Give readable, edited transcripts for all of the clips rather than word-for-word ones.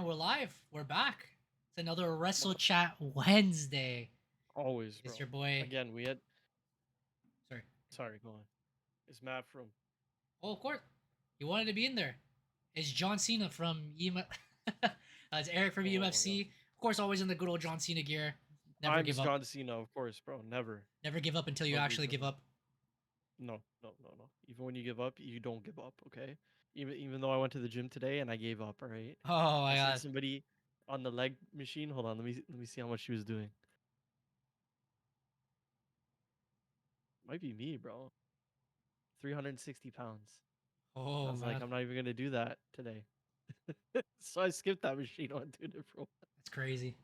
we're live. We're back. It's another Wrestle Chat Wednesday. Always, bro. It's your boy. Again, we had. Sorry. Sorry, go on. It's Matt from. Oh, of course. You wanted to be in there. It's John Cena from it's Eric from Oh my EMFC. god. Of course, always in the good old John Cena gear. Never I'm give up. John Cena, of course, bro. Never. Never give up until you Love you, actually give brother. up. No. Even when you give up, you don't give up. Okay. Even though I went to the gym today and I gave up. All right. Oh my I seen god. somebody on the leg machine. Hold on. Let me see how much she was doing. Might be me, bro. 360 pounds. I Oh was like, man. I'm not even gonna do that today. So I skipped that machine on to a different one. That's crazy.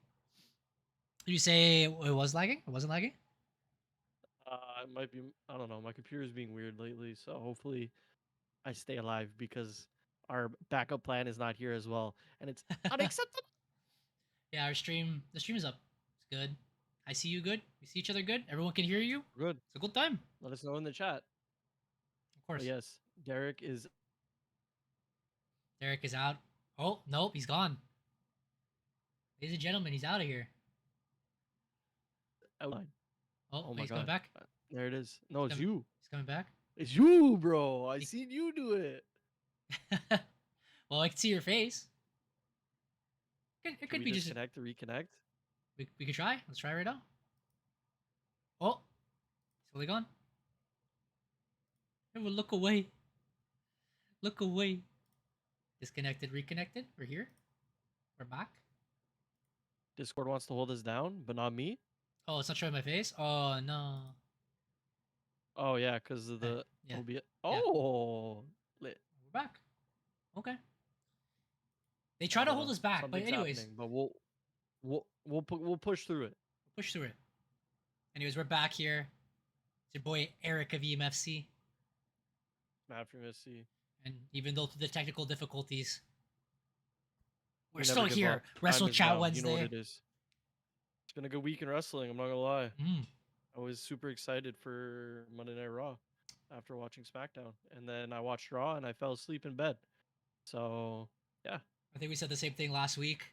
Did you say it was lagging? It wasn't lagging? It might be. I don't know. My computer is being weird lately, so hopefully I stay alive because our backup plan is not here as well, and it's unacceptable. Yeah, the stream is up. It's good. I see you good. We see each other good. Everyone can hear you. Good. It's a good time. Let us know in the chat. Of But course. yes, Derek is Derek is out. Oh, nope, he's gone. Ladies and gentlemen, he's out of here. outline. Oh, Oh wait, my he's coming god. back. There it is. No, it's Coming, you. he's coming back. It's you, bro. I He- seen you do it. well, I can see your face. It Can could we be just. disconnect to reconnect? We could try. Let's try right now. Oh, he's fully gone. Everyone, look away. Look away. Disconnected, reconnected. We're here. We're back. Discord wants to hold us down, but not me. Oh, it's not showing my face. Oh no. Oh yeah, because of the Yeah. OBS. Yeah. Oh, lit. We're back. Okay. They try to hold us back, but Something's anyways, happening, but we'll push through it. push through it. Anyways, we're back here. It's your boy Eric of EMFC. Matt from SC. And even though through the technical difficulties, we're We still never give here. up. Wrestle Time is Chat now. You know Wednesday. what it is. It's been a good week in wrestling. I'm not gonna lie. Mm. I was super excited for Monday Night Raw after watching SmackDown, and then I watched Raw and I fell asleep in bed. So yeah, I think we said the same thing last week,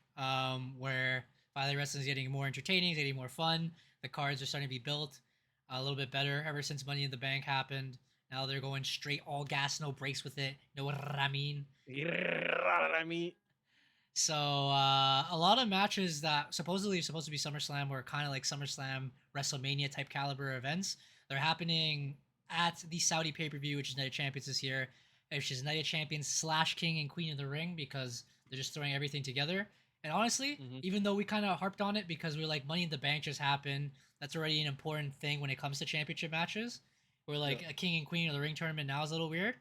where finally wrestling is getting more entertaining, it's getting more fun. The cards are starting to be built a little bit better ever since Money in the Bank happened. Now they're going straight all gas, no brakes with it. You know what I mean? I mean, So a lot of matches that supposedly supposed to be SummerSlam were kind of like SummerSlam, WrestleMania type caliber events. They're happening at the Saudi pay-per-view, which is Night of Champions this year, which is Night of Champions / King and Queen of the Ring, because they're just throwing everything together. And honestly, even though we kind of harped on it because we're like Money in the Bank just happened, that's already an important thing when it comes to championship matches. We're like a King and Queen of the Ring tournament now is a little weird.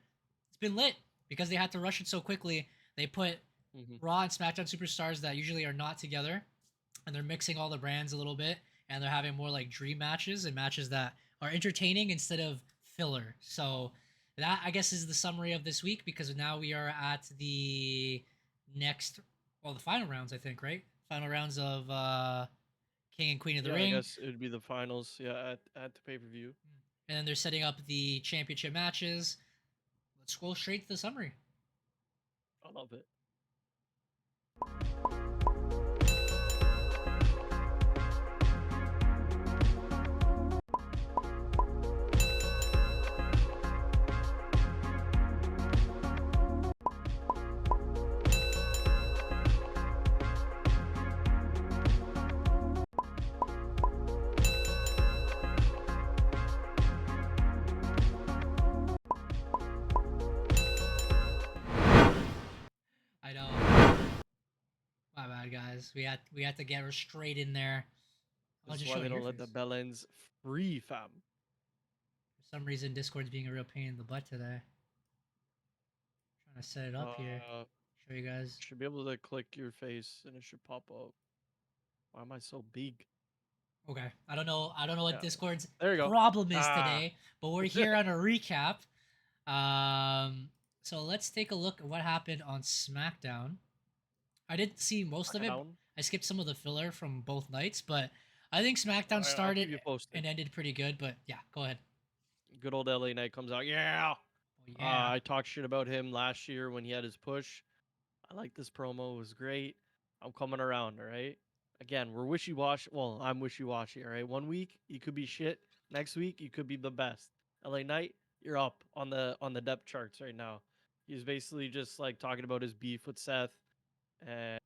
It's been lit because they had to rush it so quickly. They put Raw and SmackDown superstars that usually are not together, and they're mixing all the brands a little bit, and they're having more like dream matches and matches that are entertaining instead of filler. So that, I guess, is the summary of this week, because now we are at the the final rounds, I think, right? Final rounds of King and Queen of the I Ring. guess it would be the finals. Yeah, at the pay per view. And then they're setting up the championship matches. Let's go straight to the summary. I love it. I know. My bad, guys. We had to get her straight in there. I'll This is just why show they you don't your let the face. bellends free, fam. For some reason, Discord's being a real pain in the butt today. Trying to set it up here. Show you guys. Should be able to click your face and it should pop up. Why am I so big? Okay. I don't know what Discord's problem is today, but we're here on a recap. So let's take a look at what happened on SmackDown. I didn't see most of it. I skipped some of the filler from both nights, but I think SmackDown started and ended pretty good. But yeah, go ahead. Good old LA Knight comes out. Yeah. Oh, yeah. I talked shit about him last year when he had his push. I like this promo. It was great. I'm coming around, all right? Again, we're wishy-washy. Well, I'm wishy-washy, all right? One week you could be shit. Next week you could be the best. LA Knight, you're up on the depth charts right now. He's basically just like talking about his beef with Seth, and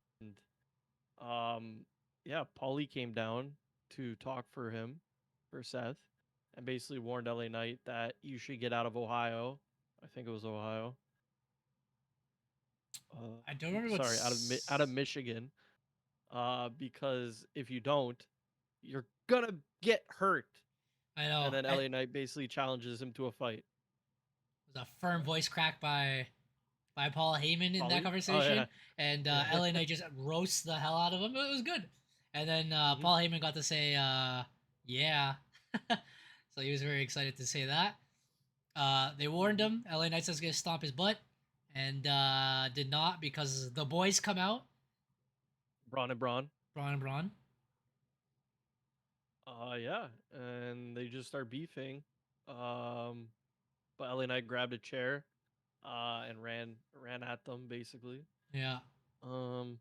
um yeah, Paulie came down to talk for him, for Seth, and basically warned LA Knight that you should get out of Ohio. I think it was Ohio. I don't remember Sorry, out of what's. Michigan. Because if you don't, you're gonna get hurt. I And know. then It LA Knight basically challenges him to a fight. was a firm voice crack by Paul Heyman in that Paulie? Oh conversation, yeah. and Yeah. LA Knight just roasts the hell out of him. It was good. And then Mhm. Paul Heyman got to say, "Yeah," so he was very excited to say that. They warned Mhm. him. LA Knight was gonna stomp his butt, and did not because the boys come out, Braun and Braun. Braun and Braun. Yeah. And they just start beefing. Um but LA Knight grabbed a chair and ran at them basically. Yeah. Um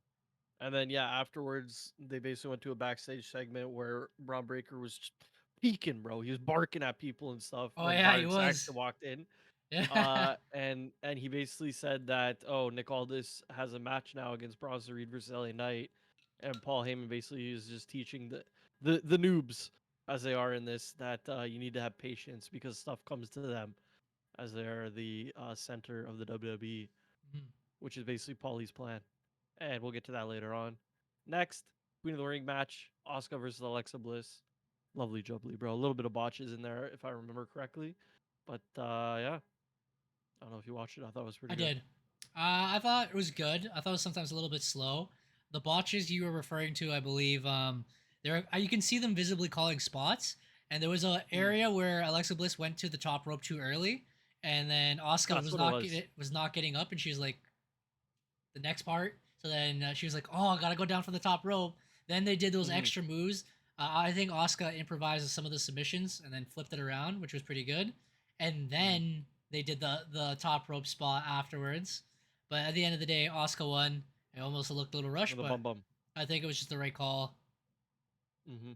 and then yeah, afterwards they basically went to a backstage segment where Braun Breaker was just peeking, bro. He was barking at people and stuff Oh when yeah, he Byron was. Saxton walked in. Yeah. And he basically said that Nick Aldis has a match now against Bronson Reed versus LA Knight, and Paul Heyman basically is just teaching the noobs as they are in this that you need to have patience because stuff comes to them as they are the center of the WWE, Mhm. which is basically Paulie's plan, and we'll get to that later on. Next, Queen of the Ring match: Asuka versus Alexa Bliss. Lovely jubbly, bro. A little bit of botches in there if I remember correctly, but yeah, I don't know if you watched it. I thought it was I pretty good. did. I thought it was good. I thought it was sometimes a little bit slow. The botches you were referring to, I believe, there you can see them visibly calling spots, and there was a Mm, area where Alexa Bliss went to the top rope too early, and then Oscar that's what it was. was not getting up, and she was like the next part. So then she was like, "Oh, I gotta go down from the top rope." Then they did those Hmm. extra moves. I think Oscar improvised some of the submissions and then flipped it around, which was pretty good. And Hmm. then they did the top rope spot afterwards. But at the end of the day, Oscar won. It almost looked a little rushed, With a but bum bum. I think it was just the right call. Hmm.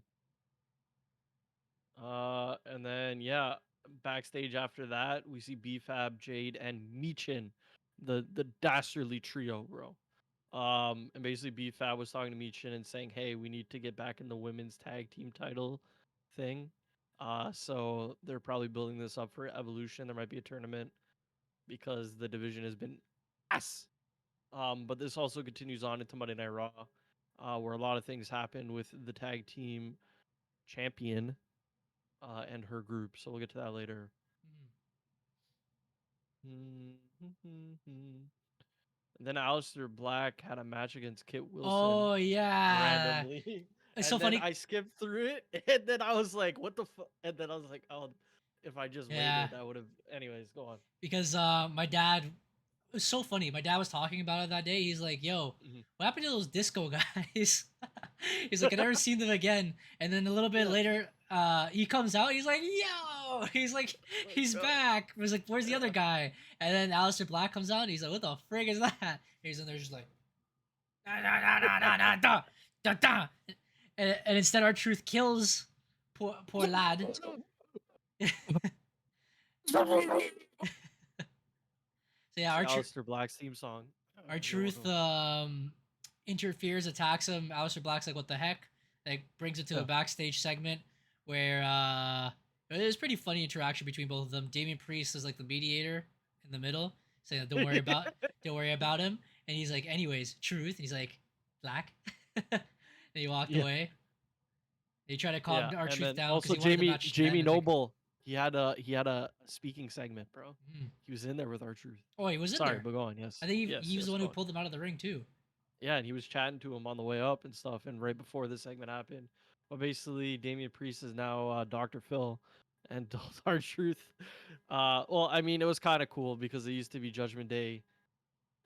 And then yeah, backstage after that, we see BFAB, Jade, and Michin, the dastardly trio, bro. And basically BFAB was talking to Michin and saying, "Hey, we need to get back in the women's tag team title thing." So they're probably building this up for Evolution. There might be a tournament because the division has been ass. But this also continues on into Monday Night Raw, where a lot of things happen with the tag team champion and her group. So we'll get to that later. Mhm. And then Aleister Black had a match against Kit Wilson Oh yeah, randomly, it's so and then funny. I skipped through it, and then I was like, "What the fuck?" And then I was like, "Oh, if I just Yeah, waited, I would have." Anyways, go on. because my dad, it was so funny. My dad was talking about it that day. He's like, "Yo, Mhm. what happened to those disco guys?" He's like, "I never seen them again." And then a little bit Yeah. later, he comes out. He's like, "Yo!" He's like, Like, "He's back." He's like, "Where's the other yeah. guy?" And then Aleister Black comes out. And he's like, "What the frig is that?" He's in there just like, da da da da da da da da da. And instead, our truth kills poor lad. So yeah, It's the Aleister Black's theme song. our You're truth welcome. interferes, attacks him. Aleister Black's like, "What the heck?" Like brings it to a Yeah. backstage segment where it was pretty funny interaction between both of them. Damian Priest is like the mediator in the middle, saying, don't worry about him." And he's like, "Anyways, truth." And he's like, "Black." And he walked Yeah. away. They tried to calm Yeah, our and truth then down because also he wanted the match to end. Jamie It's like, Noble, he had a speaking segment, bro. mm. He was in there with our truth. Oh, he was in Sorry, there. but go on. I Yes, think yes, he was the yes. one Go who on. pulled him out of the ring too. Yeah, and he was chatting to him on the way up and stuff, and right before the segment happened. But basically, Damian Priest is now Dr. Phil, and told our truth. Well, I mean, it was kind of cool because they used to be Judgment Day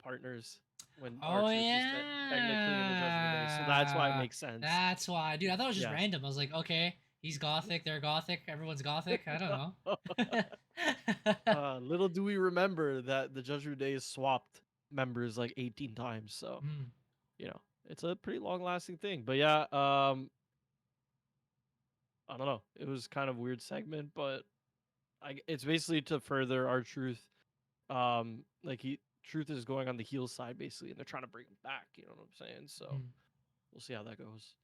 partners when our Oh truth was technically in the Judgment Day, so that's why it yeah, makes sense. that's why, dude. I thought it was just Yeah. random. I was like, okay, he's gothic, they're gothic, everyone's gothic. I don't know. Little do we remember that the Judgment Day has swapped members like 18 times. So, Hmm. you know, it's a pretty long lasting thing. But yeah, I don't know. It was kind of a weird segment, but it's basically to further our truth. Like truth is going on the heel side basically, and they're trying to bring him back. You know what I'm saying? So Mm. we'll see how that goes.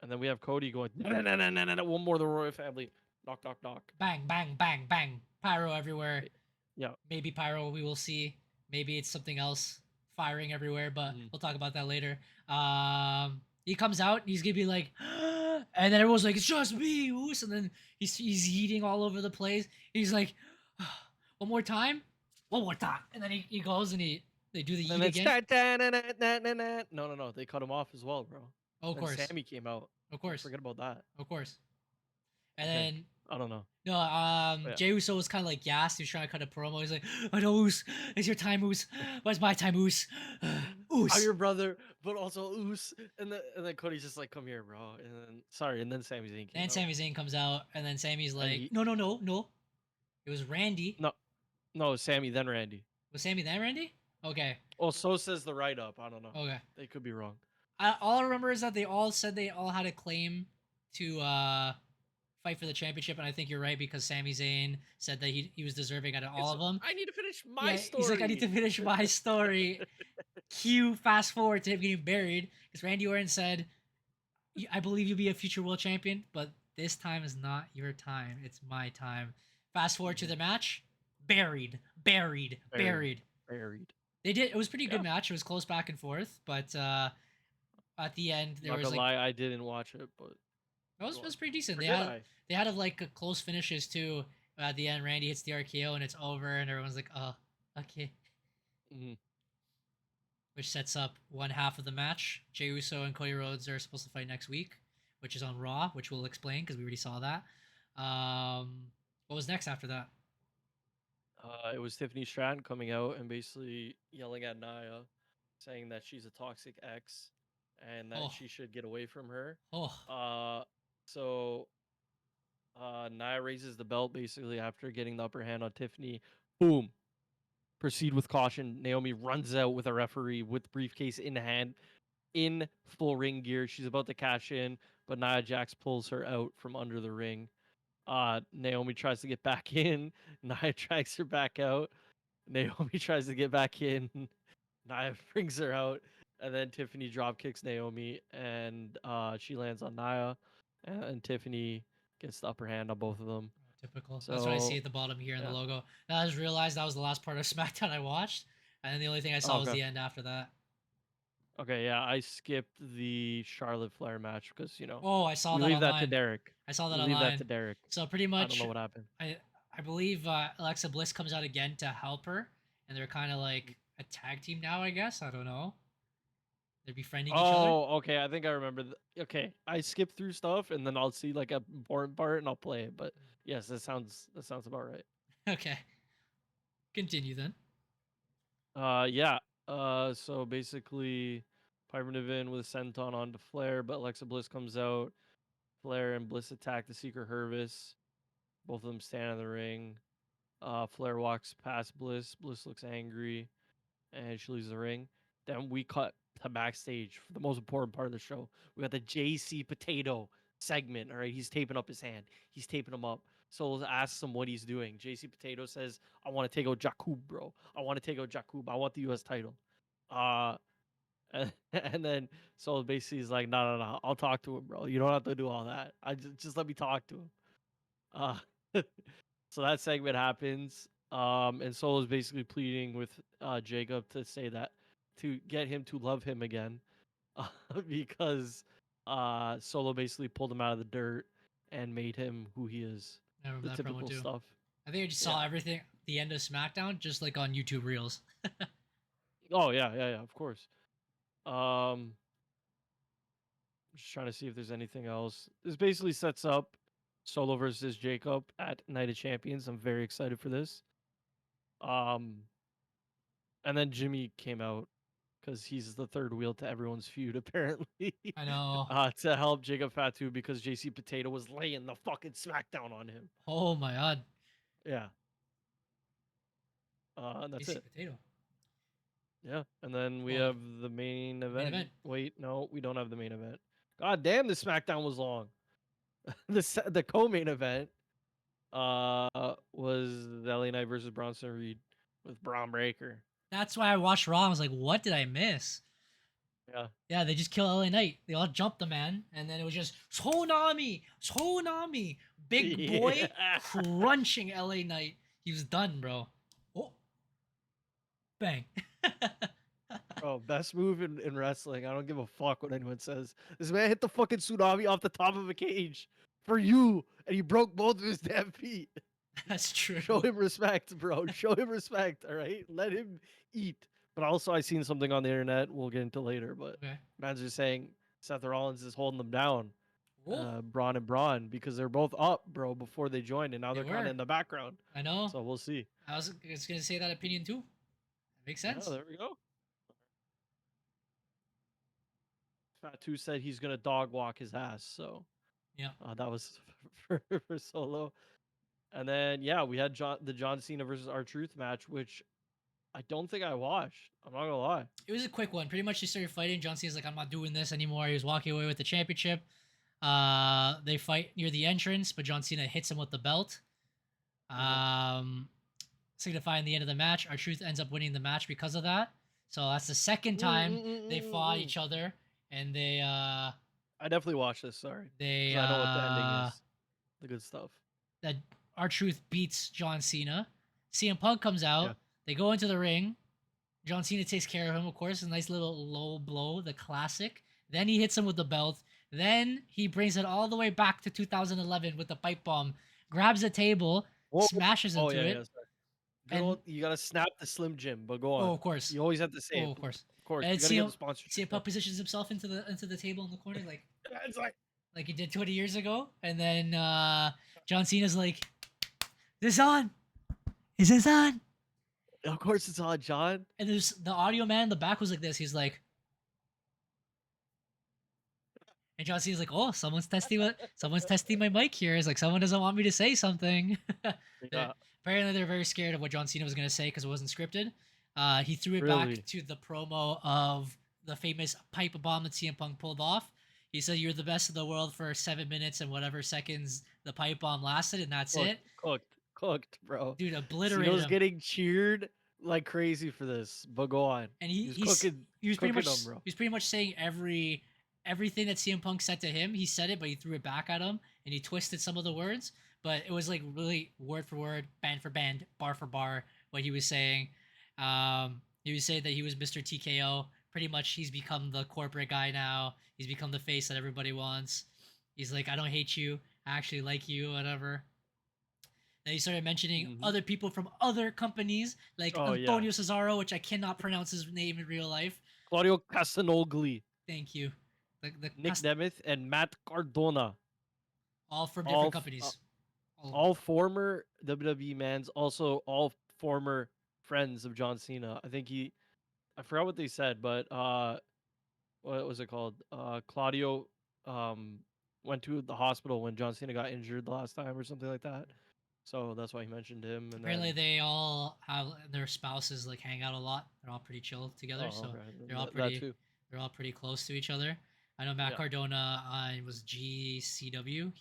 And then we have Cody going, no, one more of the Royal family. Knock, knock, knock. Bang, bang, bang, bang. Pyro everywhere. Yeah. Maybe pyro we will see. Maybe it's something else firing everywhere, but we'll talk about that later. He comes out, he's gonna be like, and then everyone's like, it's just me, Oos. And then he's eating all over the place. He's like, one more time, and then he goes and they do the And eat then again. no, they cut him off as well, bro. Oh, of Then course, Sammy came out. of course, Forget about that. of course. And I think. then I don't know. no, But yeah. Jey Uso was kind of like gassed. He was trying to cut a promo. He's like, I know, Oos. It's your time, Oos. When's my time, Oos? Oos. I'm your brother, but also Oos. And then Cody's just like, come here, bro. And then Sami Zayn came And out. Sami Zayn comes out, and then Sammy's And like, no. It was Randy. No, Sammy, then Randy. Was Sammy then Randy? Okay. Oh, so says the write-up. I don't know. Okay. They could be wrong. All I remember is that they all said they all had a claim to fight for the championship, and I think you're right because Sami Zayn said that he was deserving out of all of them. I need to finish my story. He's like, I need to finish my story. Cue fast forward to him getting buried because Randy Orton said, I believe you'll be a future world champion, but this time is not your time. It's my time. Fast forward to the match. Buried. They did. It was a pretty good match. It was close back and forth, but at the end there Not was gonna like lie, I didn't watch it, but it was pretty decent. Or They had like close finishes too. At the end, Randy hits the RKO and it's over, and everyone's like, "Oh, okay." Mm-hmm. Which sets up one half of the match. Jey Uso and Cody Rhodes are supposed to fight next week, which is on Raw, which we'll explain because we already saw that. What was next after that? It was Tiffany Stratton coming out and basically yelling at Nia, saying that she's a toxic ex and that she should get away from her. So Nia raises the belt basically after getting the upper hand on Tiffany. Boom. Proceed with caution. Naomi runs out with a referee with briefcase in hand, in full ring gear. She's about to cash in, but Nia Jax pulls her out from under the ring. Naomi tries to get back in. Nia drags her back out. Naomi tries to get back in. Nia brings her out, and then Tiffany drop kicks Naomi, and she lands on Nia, and Tiffany gets the upper hand on both of them. Typical. So, that's what I see at the bottom here in the logo. And I just realized that was the last part of SmackDown I watched, and then the only thing I saw was the end after that. Okay, yeah, I skipped the Charlotte Flair match because I saw that. Leave online. that to Derek. I saw that leave online. That to Derek. So pretty much, I don't know what happened. I believe Alexa Bliss comes out again to help her, and they're kind of like a tag team now. I guess I don't know. They're befriending each other. Oh, okay. I think I remember. Okay, I skip through stuff and then I'll see like a important part and I'll play it. But yes, that sounds about right. Okay. Continue then. Yeah. So basically, Piper Niven with a senton onto Flair, but Alexa Bliss comes out. Flair and Bliss attack the Secret Hervis. Both of them stand in the ring. Flair walks past Bliss. Bliss looks angry, and she leaves the ring. Then we cut to backstage for the most important part of the show. We got the JC Potato segment. All right, he's taping up his hand. He's taping him up. So asks him what he's doing. JC Potato says, "I want to take out Jakub, bro. I want to take out Jakub. I want the U.S. title." And then so basically he's like, "No. I'll talk to him, bro. You don't have to do all that. I just let me talk to him." So that segment happens. And Solo's basically pleading with Jacob to say that to get him to love him again, because Solo basically pulled him out of the dirt and made him who he is. I remember the that typical promo too. stuff. I think I just saw everything the end of SmackDown just like on YouTube Reels. Oh yeah, of course. Just trying to see if there's anything else. This basically sets up Solo versus Jacob at Night of Champions. I'm very excited for this. And then Jimmy came out because he's the third wheel to everyone's feud, apparently. I know. To help Jacob Fatu because JC Potato was laying the fucking smackdown on him. Oh my god. Yeah. And that's JC it. Potato. Yeah, and then we Oh, have the main main event. event. Wait, no, we don't have the main event. God damn, the SmackDown was long. The co-main event was the LA Knight versus Bronson Reed with Braun Breaker. That's why I watched Raw. I was like, what did I miss? Yeah. Yeah, they just kill LA Knight. They all jumped the man, and then it was just Tsunami, Tsunami, big boy Yeah. crunching LA Knight. He was done, bro. Oh, bang. Bro, best move in wrestling. I don't give a fuck what anyone says. This man hit the fucking tsunami off the top of a cage for you, and he broke both of his damn feet. That's true. Show him respect, bro. Show him respect, all right? Let him eat. But also, I seen something on the internet we'll get into later, but Okay. man's just saying Seth Rollins is holding them down, Oh, Braun and Braun, because they're both up, bro, before they joined, and now they they're kind of were. in the background. I know. So we'll see. I was just gonna say that opinion too. That makes Yeah, sense. there we go. Fatu said he's gonna dog walk his ass, so Yeah. that was for Solo. And then yeah, we had the John Cena versus R-Truth match, which I don't think I watched. I'm not gonna lie. It was a quick one. Pretty much they started fighting. John Cena's like, I'm not doing this anymore. He was walking away with the championship. They fight near the entrance, but John Cena hits him with the belt. Signifying the end of the match. R-Truth ends up winning the match because of that. So that's the second time they fought each other, and I definitely watched this. Sorry, they 'cause I know what the ending is. The good stuff. that R-Truth beats John Cena. CM Punk comes out. Yeah. They go into the ring. John Cena takes care of him, of course. A nice little low blow, the classic. Then he hits him with the belt. Then he brings it all the way back to 2011 with the pipe bomb. Grabs a table, Whoa. smashes into it. Sorry. And you gotta snap the Slim Jim, but go on. Oh, of course. You always have to say Oh, it. of course. Of course. And You gotta get the sponsorship. CM Punk positions himself into the table in the corner It's like like he did 20 years ago. And then John Cena's like, "This on? Is this on?" of course it's on, John. And there's the audio man in the back was like this. He's like, and John Cena's like, "Oh, someone's testing my mic here." It's like someone doesn't want me to say something. Yeah. Apparently, they're very scared of what John Cena was gonna say because it wasn't scripted. He threw it Really? back to the promo of the famous pipe bomb that CM Punk pulled off. He said, "You're the best in the world for 7 minutes and whatever seconds the pipe bomb lasted, and that's it." Cooked, bro. Dude, obliterated Cena's him. getting cheered like crazy for this, but go on. And he was pretty much them, bro. he was pretty much saying everything that CM Punk said to him. He said it, but he threw it back at him, and he twisted some of the words. But it was like really word for word, band for band, bar for bar, what he was saying. He was saying that he was Mr. TKO. Pretty much, he's become the corporate guy now. He's become the face that everybody wants. He's like, I don't hate you. I actually like you, whatever. Then he started mentioning other people from other companies, like Antonio Cesaro, which I cannot pronounce his name in real life. Claudio Castagnoli. Thank you. Nick Nemeth and Matt Cardona. All from different companies. All former WWE mans, also all former friends of John Cena. I think I forgot what they said, but what was it called? Claudio went to the hospital when John Cena got injured the last time or something like that. So that's why he mentioned him. And apparently they all have their spouses like hang out a lot. They're all pretty chill together, so they're all pretty close to each other. I know Matt Cardona was GCW.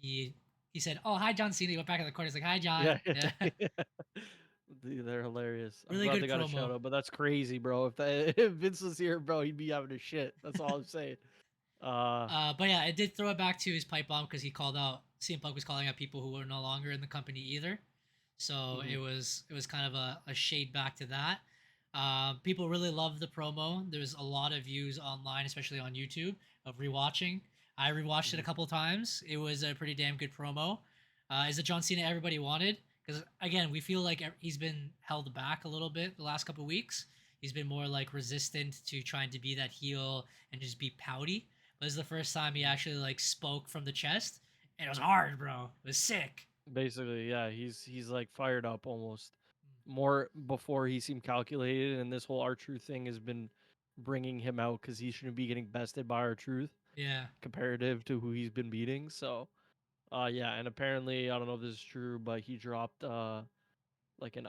He said, "Oh, hi, John Cena." He went back in the corner. He's like, "Hi, John." Yeah. They're hilarious. Really I'm glad good they got promo. a shout out, but that's crazy, bro. If Vince was here, bro, he'd be having a shit. That's all I'm saying. But yeah, it did throw it back to his pipe bomb because he called out CM Punk was calling out people who were no longer in the company either. So it was kind of a shade back to that. People really loved the promo. There's a lot of views online, especially on YouTube, of rewatching. I rewatched it a couple of times. It was a pretty damn good promo. Is it John Cena everybody wanted? Because again, we feel like he's been held back a little bit the last couple of weeks. He's been more like resistant to trying to be that heel and just be pouty. But this is the first time he actually like spoke from the chest, and it was hard, bro. It was sick. Basically, yeah, he's like fired up almost. More before he seemed calculated, and this whole R-Truth thing has been bringing him out because he shouldn't be getting bested by R-Truth. Yeah. Comparative to who he's been beating, so yeah, and apparently I don't know if this is true, but he dropped like an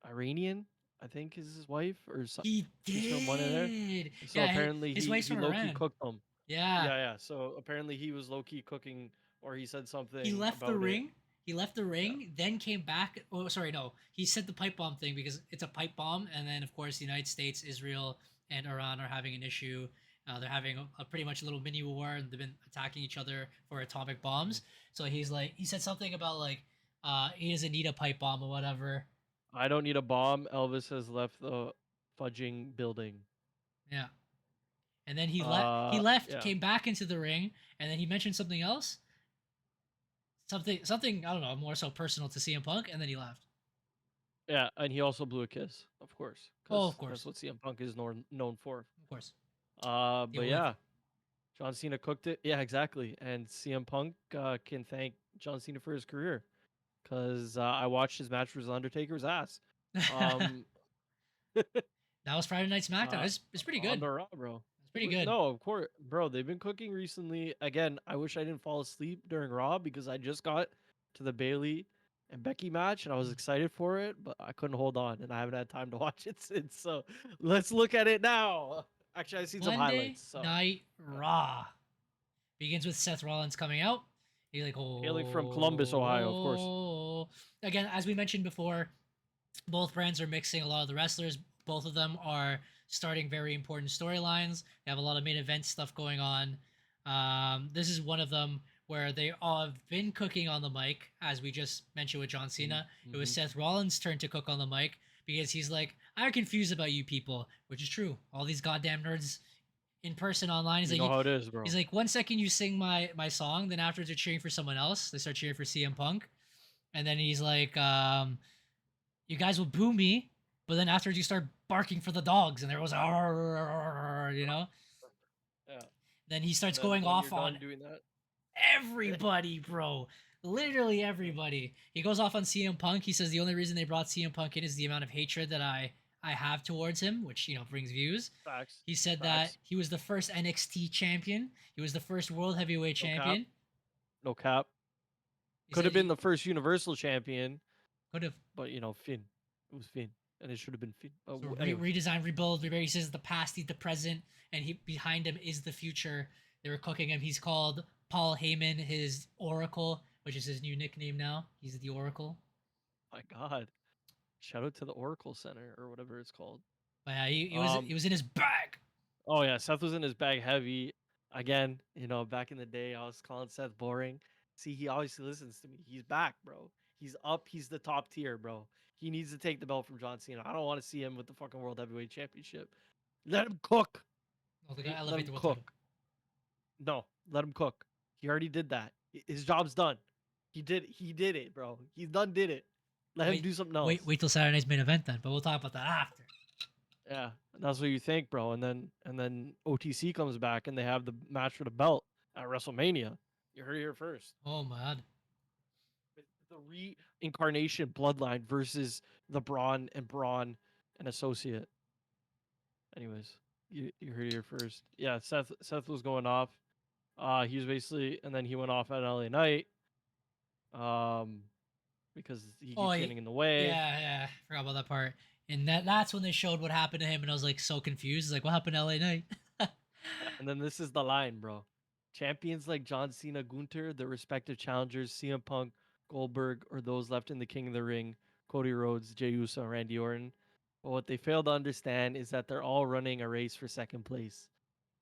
Iranian I think is his wife or He she's from one of there. did. So Yeah, apparently his wife's he from low key Iran. cooked them. Yeah. Yeah, yeah. So apparently he was low key cooking, or he said He something left the about it. ring. He left the Yeah. ring, then came back. Oh, sorry, no. He said the pipe bomb thing because it's a pipe bomb, and then of course the United States, Israel, and Iran are having an issue. They're having a pretty much a little mini war, and they've been attacking each other for atomic bombs. Mhm. So he's like, he said something about like, he doesn't need a pipe bomb or whatever. I don't need a bomb. Elvis has left the fudging building. Yeah. And then he left, Yeah. came back into the ring, and then he mentioned something else, something I don't know, more so personal to CM Punk, and then he left. Yeah, and he also blew a kiss, of course, Oh, because of course, that's what CM Punk is known for. of course. The But only yeah, John Cena cooked it. Yeah, exactly. And CM Punk can thank John Cena for his career, because I watched his match with Undertaker's ass. Um, that was Friday Night SmackDown. uh, It's pretty on good. the Raw, bro. It's pretty good. No, of course, bro. They've been cooking recently. Again, I wish I didn't fall asleep during Raw because I just got to the Bailey and Becky match and I was excited for it, but I couldn't hold on and I haven't had time to watch it since. So let's look at it now. Actually, I've seen some Monday highlights. So Night Raw begins with Seth Rollins coming out. He's like, hailing from Columbus, Ohio, of course. oh. Again, as we mentioned before, both brands are mixing a lot of the wrestlers. Both of them are starting very important storylines. They have a lot of main event stuff going on. This is one of them where they all have been cooking on the mic, as we just mentioned with John Cena. Mm-hmm. It was Seth Rollins' turn to cook on the mic because he's like, I'm confused about you people, which is true. All these goddamn nerds in person online. He's You like, know how it is, bro. he's like, 1 second you sing my song, then afterwards you're cheering for someone else. They start cheering for CM Punk, and then he's like, you guys will boo me, but then afterwards you start barking for the dogs, and there was, you know. Yeah. Then he starts Then going when off you're on done doing that, everybody, bro. Literally everybody. He goes off on CM Punk. He says the only reason they brought CM Punk in is the amount of hatred that I have towards him, which brings views. facts. He said that Facts. he was the first NXT champion. He was the first World Heavyweight No cap. champion. No cap. He Could said have been the first Universal champion, could have. but Finn. It was Finn, and it should have been Finn. So Anyways. redesign, rebuild. He says the past, the present, and he behind him is the future. They were cooking him. He's called Paul Heyman, his Oracle, which is his new nickname now. He's the Oracle. My God. Shout out to the Oracle Center or whatever it's called. But yeah, he was in his bag. Oh yeah, Seth was in his bag heavy. Again, back in the day, I was calling Seth boring. See, he always listens to me. He's back, bro. He's up. He's the top tier, bro. He needs to take the belt from John Cena. I don't want to see him with the fucking World Heavyweight Championship. Let him cook. Oh, they got Let elevate him the world cook. title. No, let him cook. He already did that. His job's done. He did it, bro. He's done did it. Let him do something else. Wait till Saturday's main event then, but we'll talk about that after. Yeah, that's what you think, bro. And then OTC comes back and they have the match for the belt at WrestleMania. You heard it here first. Oh my God. The reincarnation bloodline versus the Braun and associate. Anyways, you heard it here first. Yeah, Seth was going off. He was basically, and then he went off at LA Knight. Because he keeps getting in the way. Yeah, forgot about that part. And that's when they showed what happened to him, and I was like so confused. It's like, what happened to LA Knight? And then this is the line, bro. Champions like John Cena, Gunther, their respective challengers, CM Punk, Goldberg, or those left in the King of the Ring, Cody Rhodes, Jey Uso, and Randy Orton. But what they fail to understand is that they're all running a race for second place.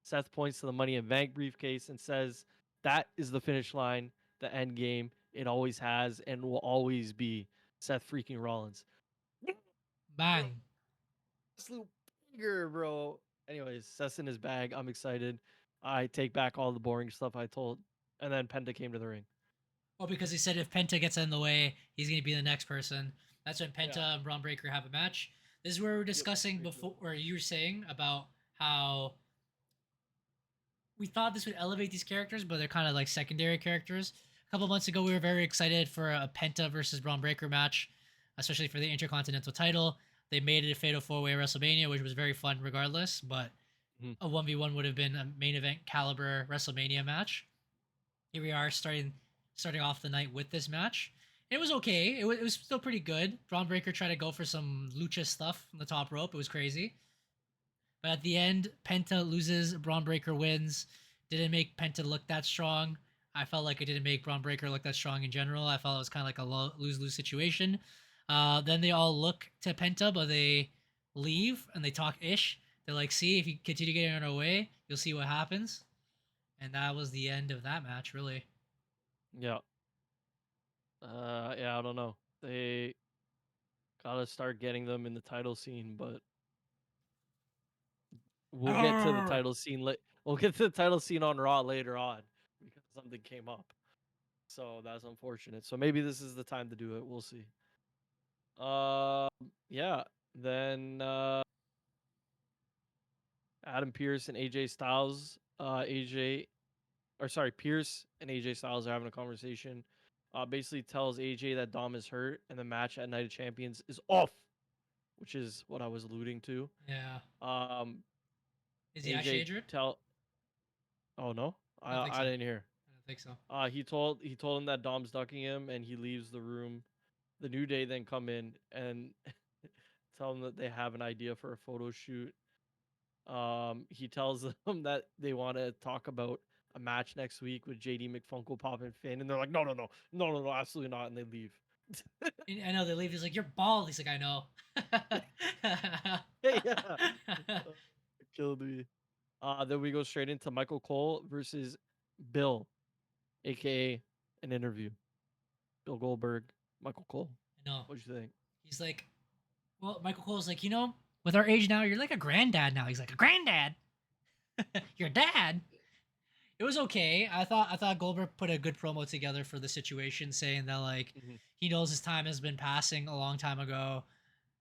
Seth points to the Money in Bank briefcase and says, that is the finish line, the end game. It always has and will always be Seth freaking Rollins. Bang. Absolute bigger, bro. Anyways, Seth's in his bag. I'm excited. I take back all the boring stuff I told. And then Penta came to the ring. Oh, because he said if Penta gets in the way, he's going to be the next person. That's when Penta and Braun Breaker have a match. This is where we were discussing before, or you were saying about how we thought this would elevate these characters, but they're kind of like secondary characters. A couple months ago, we were very excited for a Penta versus Braun Breaker match, especially for the Intercontinental title. They made it a Fatal 4-Way at WrestleMania, which was very fun regardless, but a 1v1 would have been a main event caliber WrestleMania match. Here we are starting off the night with this match. It was okay. It was still pretty good. Braun Breaker tried to go for some lucha stuff on the top rope. It was crazy. But at the end, Penta loses, Braun Breaker wins. Didn't make Penta look that strong. I felt like it didn't make Braun Breaker look that strong in general. I felt it was kind of like a lose-lose situation. Then they all look to Penta, but they leave and they talk ish. They're like, see, if you continue getting on our way, you'll see what happens. And that was the end of that match, really. Yeah. Yeah, I don't know. They gotta start getting them in the title scene, but we'll get to the Arr! title scene. We'll get to the title scene on Raw later on because something came up. So that's unfortunate. So maybe this is the time to do it. We'll see. Yeah. Then Adam Pierce and AJ Styles. Pierce and AJ Styles are having a conversation. Basically tells AJ that Dom is hurt and the match at Night of Champions is off, which is what I was alluding to. Yeah. Um, Is he actually AJ injured? tell. Oh no, I don't think I so. didn't hear. I don't think so. He told him that Dom's ducking him, and he leaves the room. The New Day then come in and tell him that they have an idea for a photo shoot. He tells them that they want to talk about a match next week with JD McFunko Pop and Finn, and they're like, no, absolutely not, and they leave. And I know they leave. He's like, "You're bald." He's like, "I know." Yeah, killed me. Then we go straight into Michael Cole versus Bill, aka an interview. Bill Goldberg, Michael Cole. I know. What'd you think? He's like, well, Michael Cole's like, with our age now, you're like a granddad now. He's like, a granddad? Your dad? It was okay. I thought Goldberg put a good promo together for the situation, saying that like Mm-hmm. he knows his time has been passing a long time ago.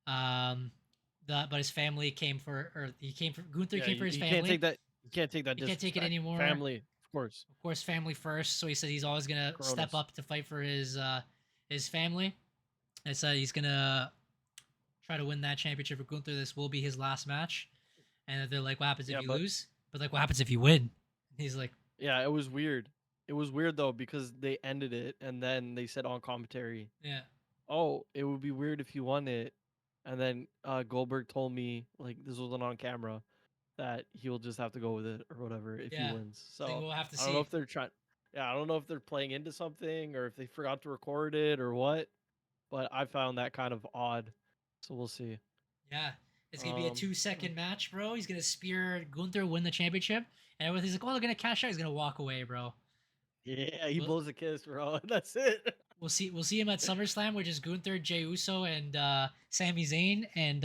Um, but his family came for, or he came for Gunther Yeah, came for his you can't family. take that. You can't take that He can't take it disrespect. anymore. Family, of course. Of course, family first. So he said he's always gonna step Coronas. up to fight for his family. And said he's gonna try to win that championship for Gunther. This will be his last match. And they're like, "What happens if Yeah, you but lose?" But like, "What happens if you win?" And he's like, yeah, it was weird. It was weird though because they ended it and then they said on commentary, "Yeah, "Oh, it would be weird if you won it." And then Goldberg told me like this wasn't on camera that he'll just have to go with it or whatever if he yeah." wins. So So we'll have to I don't know see. if they're trying. Yeah, I don't know if they're playing into something or if they forgot to record it or what. But I found that kind of odd. So we'll see. Yeah, it's gonna be a Um, 2 second match, bro. He's gonna spear Gunther, win the championship, and everybody's like, "Oh, they're gonna cash out." He's gonna walk away, bro. yeah, he We'll, blows a kiss, bro. That's it. we'll see. We'll see him at SummerSlam, which is Gunther, Jey Uso, and Sami Zayn and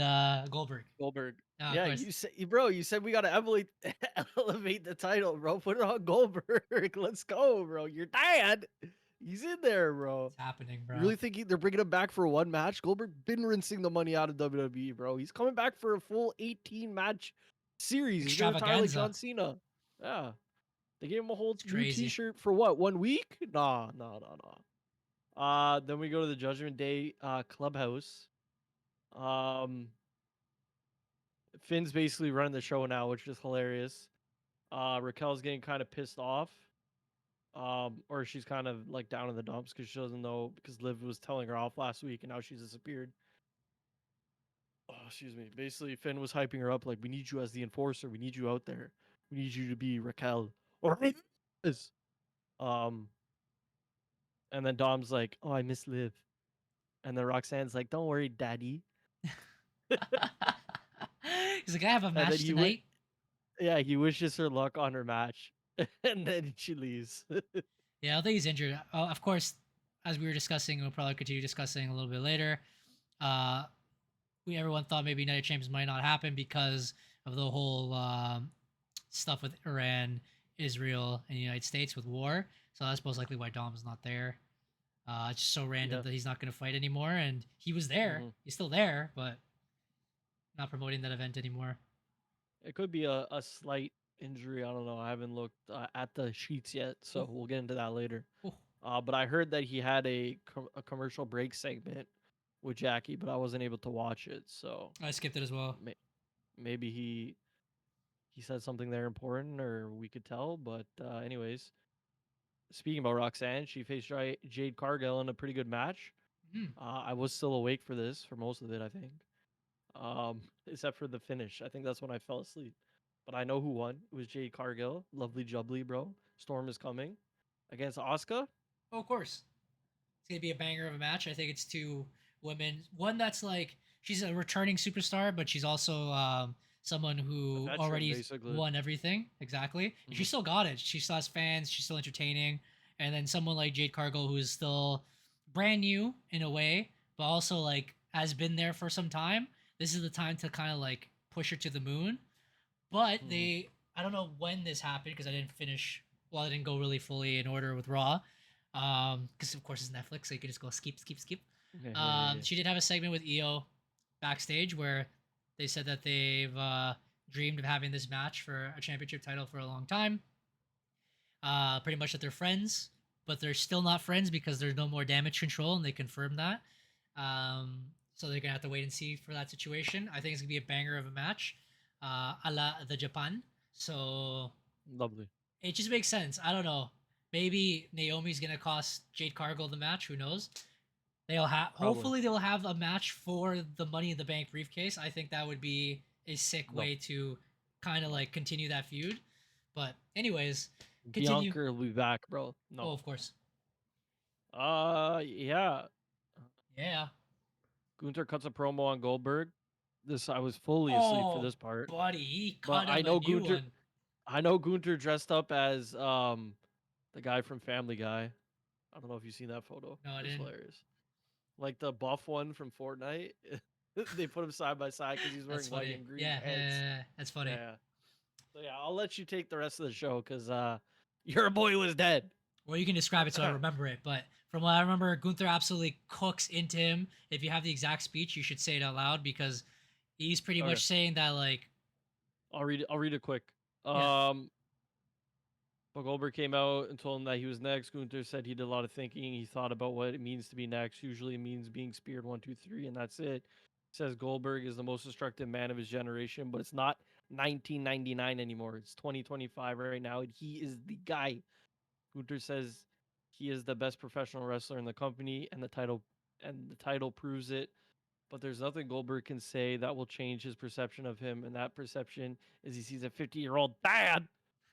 Goldberg. Goldberg. Of Yeah, course, you said, bro. You said we gotta elevate the title, bro. Put it on Goldberg. Let's go, bro. Your dad, he's in there, bro. it's happening, You bro. really think they're bringing him back for one match? Goldberg been rinsing the money out of WWE, bro. He's coming back for a full 18 match series. He's gonna retire like Extravaganza. John Cena. Yeah, they gave him a whole It's new crazy. T-shirt for what? 1 week? Nah, nah, nah, nah. Then we go to the Judgment Day clubhouse. Um, Finn's basically running the show now, which is hilarious. Raquel's getting kind of pissed off. Or she's kind of like down in the dumps because she doesn't know because Liv was telling her off last week and now she's disappeared. Oh, excuse me. Basically, Finn was hyping her up like, "We need you as the enforcer. We need you out there. We need you to be Raquel." Or is. Um, and then Dom's like, "Oh, I miss Liv." And then Roxanne's like, "Don't worry, Daddy." He's like, "I have a And then match tonight." yeah, he wishes her luck on her match, and then she leaves. Yeah, I don't think he's injured. Of course, as we were discussing, we'll probably continue discussing a little bit later. Uh, everyone thought maybe United Champions might not happen because of the whole stuff with Iran, Israel, and the United States with war. So that's most likely why Dom's not there. It's just so random Yeah. that he's not going to fight anymore, and he was there. Mhm. He's still there, but not promoting that event anymore. It could be a slight injury. I don't know. I haven't looked at the sheets yet, so Ooh, we'll get into that later. ooh. But I heard that he had a commercial break segment with Jackie, but I wasn't able to watch it. So I skipped it as well. maybe he said something there important, or we could tell. But anyways, speaking about Roxanne, she faced Jade Cargill in a pretty good match. Mhm. I was still awake for this for most of it, I think. Except for the finish. I think that's when I fell asleep. But I know who won. It was Jade Cargill. Lovely jubbly, bro. Storm is coming against Asuka. Oh, of course. It's gonna be a banger of a match. I think it's two women. One that's like she's a returning superstar, but she's also someone A who veteran, already basically. won everything. Exactly. And she Mhm. still got it. She still has fans. She's still entertaining. And then someone like Jade Cargill, who is still brand new in a way, but also like has been there for some time. This is the time to kind of like push her to the moon. But Mhm. I don't know when this happened because I didn't finish. Well, I didn't go really fully in order with Raw, because of course it's Netflix, so you can just go skip, skip, skip. Yeah. She did have a segment with EO backstage where they said that they've dreamed of having this match for a championship title for a long time. Pretty much that they're friends, but they're still not friends because there's no more damage control, and they confirmed that. So they're gonna have to wait and see for that situation. I think it's gonna be a banger of a match, a la the Japan. So Lovely. it just makes sense. I don't know. Maybe Naomi's gonna cost Jade Cargill the match. Who knows? They'll have. Probably. Hopefully, they'll have a match for the Money in the Bank briefcase. I think that would be a sick No. way to kind of No. like continue that feud. But anyways, continue. Bianca will be back, bro. Oh, No. of course. Yeah. Yeah. Gunther cuts a promo on Goldberg. This I was fully asleep for Oh, this part, buddy, he but cut him a new one. I know Gunther dressed up as the guy from Family Guy. I don't know if you've seen that photo. No, I It's didn't. hilarious. Like the buff one from Fortnite. They put him side by side because he's That's wearing white funny. and green Yeah, pants. that's funny. Yeah. So yeah, I'll let you take the rest of the show because your boy was dead. Well, you can describe it so I remember it, but from what I remember, Gunther absolutely cooks into him. If you have the exact speech, you should say it out loud because he's pretty Okay, much saying that like, I'll read it. I'll read it quick. yeah, But Goldberg came out and told him that he was next. Gunther said he did a lot of thinking. He thought about what it means to be next. Usually it means being speared 1, 2, 3, and that's it. Says Goldberg is the most destructive man of his generation, but it's not 1999 anymore. It's 2025 right now, and he is the guy. Gunther says he is the best professional wrestler in the company, and the title proves it. But there's nothing Goldberg can say that will change his perception of him, and that perception is he sees a 50-year-old dad,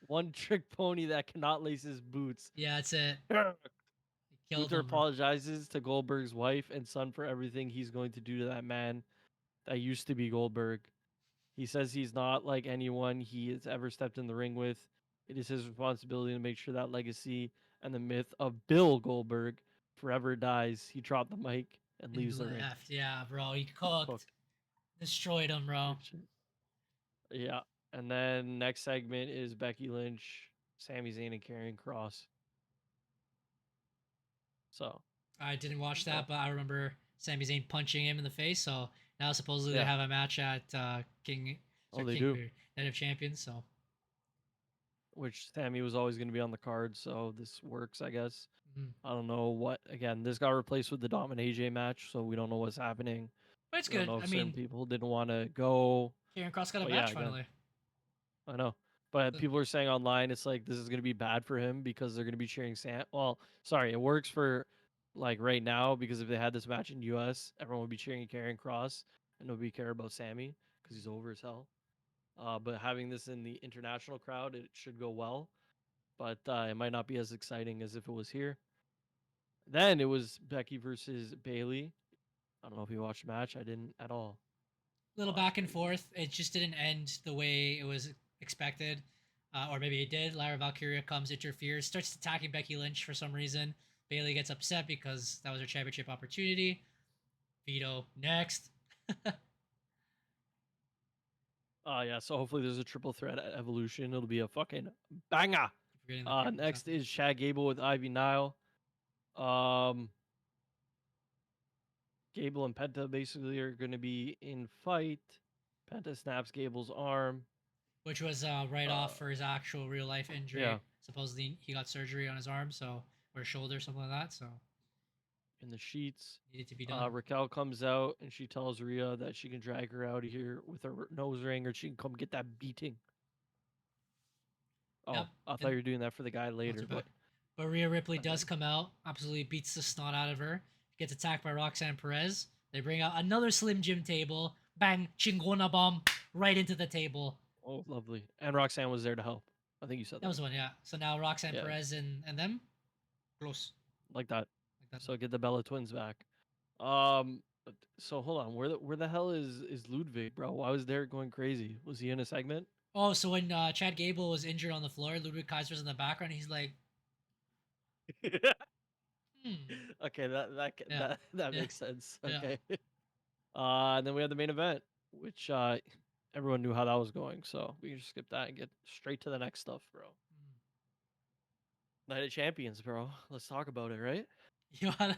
one trick pony that cannot lace his boots. yeah, that's it. He killed Gunther him, bro. apologizes to Goldberg's wife and son for everything he's going to do to that man that used to be Goldberg. He says he's not like anyone he has ever stepped in the ring with. It is his responsibility to make sure that legacy and the myth of Bill Goldberg forever dies. He dropped the mic and And leaves the ring. left, yeah, bro. He cooked, Cooked. destroyed him, bro. Good shit. Yeah. And then next segment is Becky Lynch, Sami Zayn, and Karrion Cross. So, I didn't watch uh, that, but I remember Sami Zayn punching him in the face. So now supposedly they yeah. have a match at Oh, they King do. Night of Champions. So Which Sammy was always going to be on the card, so this works, I guess. mhm. I don't know what. Again, this got replaced with the Dom and AJ match, so we don't know what's happening. But it's We don't good. know I if certain mean, people didn't want to go. Karrion Cross got a But yeah, match again, finally. I know. But The- people are saying online it's like this is going to be bad for him because they're going to be cheering Sam. Well, sorry, it works for like right now because if they had this match in US, everyone would be cheering Karrion Cross and nobody care about Sammy because he's over as hell. But having this in the international crowd, it should go well. But it might not be as exciting as if it was here. Then it was Becky versus Bailey. I don't know if you watched the match. I didn't at all. Little Oh, that's back and crazy. forth. It just didn't end the way it was expected, or maybe it did. Lyra Valkyria comes, interferes, starts attacking Becky Lynch for some reason. Bailey gets upset because that was her championship opportunity. Vito next. Yeah. So hopefully there's a triple threat at Evolution. It'll be a fucking banger. Forgetting the camera's Next happening. is Shad Gable with Ivy Nile. Um, Gable and Penta basically are going to be in fight. Penta snaps Gable's arm. Which was right Uh, off for his actual real life injury. yeah, Supposedly he got surgery on his arm, so or shoulder, something like that. So in the sheets. needed to be done. Raquel comes out and she tells Rhea that she can drag her out of here with her nose ring or she can come get that beating. Yep. Oh, I thought And you were doing that for the guy oh, too later, bad. but But Rhea Ripley And does then come out, absolutely beats the snot out of her, gets attacked by Roxanne Perez. They bring out another Slim Jim table, bang, chingona bomb, right into the table. oh, lovely. And Roxanne was there to help. I think you said That that. was one, yeah. So now Roxanne Yeah, Perez and them, close. like that. Like that. So get the Bella twins back. So hold on. Where the hell is Ludwig, bro? Why was Derek going crazy? Was he in a segment? Oh, so when Chad Gable was injured on the floor, Ludwig Kaiser's in the background. He's like, hmm. Okay, Yeah. that Yeah. makes sense. Yeah. Okay. And then we had the main event, which everyone knew how that was going, so we can just skip that and get straight to the next stuff, bro. Hmm. Night of Champions, bro. Let's talk about it, right? You wanna...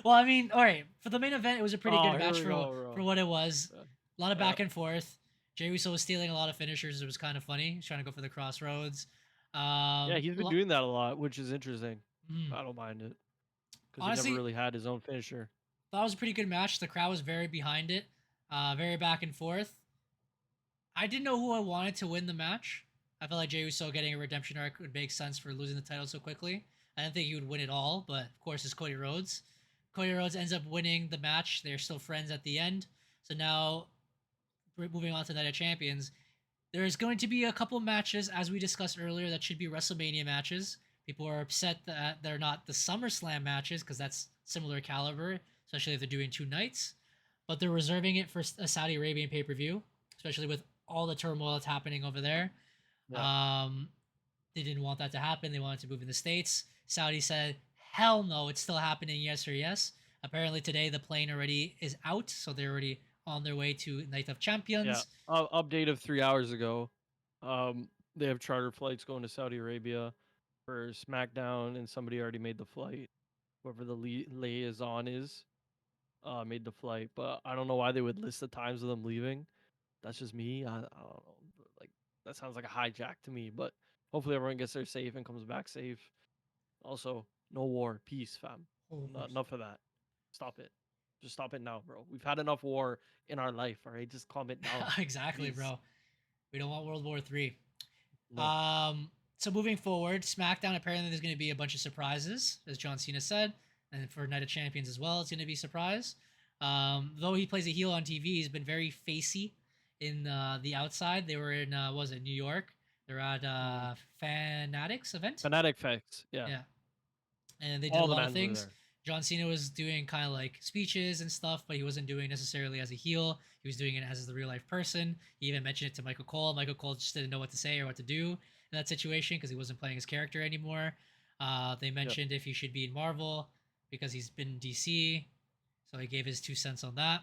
Well, I mean, all right. For the main event, it was a pretty Oh, good here match we go, bro. for what it was. Yeah. A lot of Yeah. back and forth. Jey Uso was stealing a lot of finishers. It was kind of funny. He's trying to go for the crossroads. Yeah, he's been doing that a lot, which is interesting. Mm. I don't mind it because he never Honestly, really had his own finisher. that was a pretty good match. The crowd was very behind it. Very back and forth. I didn't know who I wanted to win the match. I felt like Jey Uso getting a redemption arc would make sense for losing the title so quickly. I didn't think he would win it all, but of course it's Cody Rhodes. Cody Rhodes ends up winning the match. They're still friends at the end. So now, we're moving on to Night of Champions. There's going to be a couple matches, as we discussed earlier, that should be WrestleMania matches. People are upset that they're not the SummerSlam matches because that's similar caliber, especially if they're doing two nights. But they're reserving it for a Saudi Arabian pay per view, especially with all the turmoil that's happening over there. Yeah. They didn't want that to happen. They wanted to move in the States. Saudi said, hell no, it's still happening, yes or yes. Apparently today the plane already is out, so they're already on their way to Night of Yeah. Champions. Update of 3 hours ago. They have charter flights going to Saudi Arabia for SmackDown, and somebody already made the flight. Whoever the liaison is, made the flight. But I don't know why they would list the times of them leaving. That's just me. I don't know. Like that sounds like a hijack to me. But hopefully everyone gets there safe and comes back safe. Also, no war, peace, fam. Oh, Enough of that. Stop it. Just stop it now, bro. We've had enough war in our life. All right, just calm it down, exactly, please. bro. We don't want World War III. No. So moving forward, SmackDown apparently there's going to be a bunch of surprises, as John Cena said, and for Night of Champions as well, it's going to be a surprise. Though he plays a heel on TV, he's been very facey in the outside. They were in was it New York? They're at Fanatics event. Fanatic facts. Yeah. Yeah, and they did a All the lot of mans were things. there. John Cena was doing kind of like speeches and stuff, but he wasn't doing necessarily as a heel. He was doing it as the real life person. He even mentioned it to Michael Cole. Michael Cole just didn't know what to say or what to do in that situation because he wasn't playing his character anymore. They mentioned if he should be in Marvel because he's been in DC, so he gave his 2 cents on that.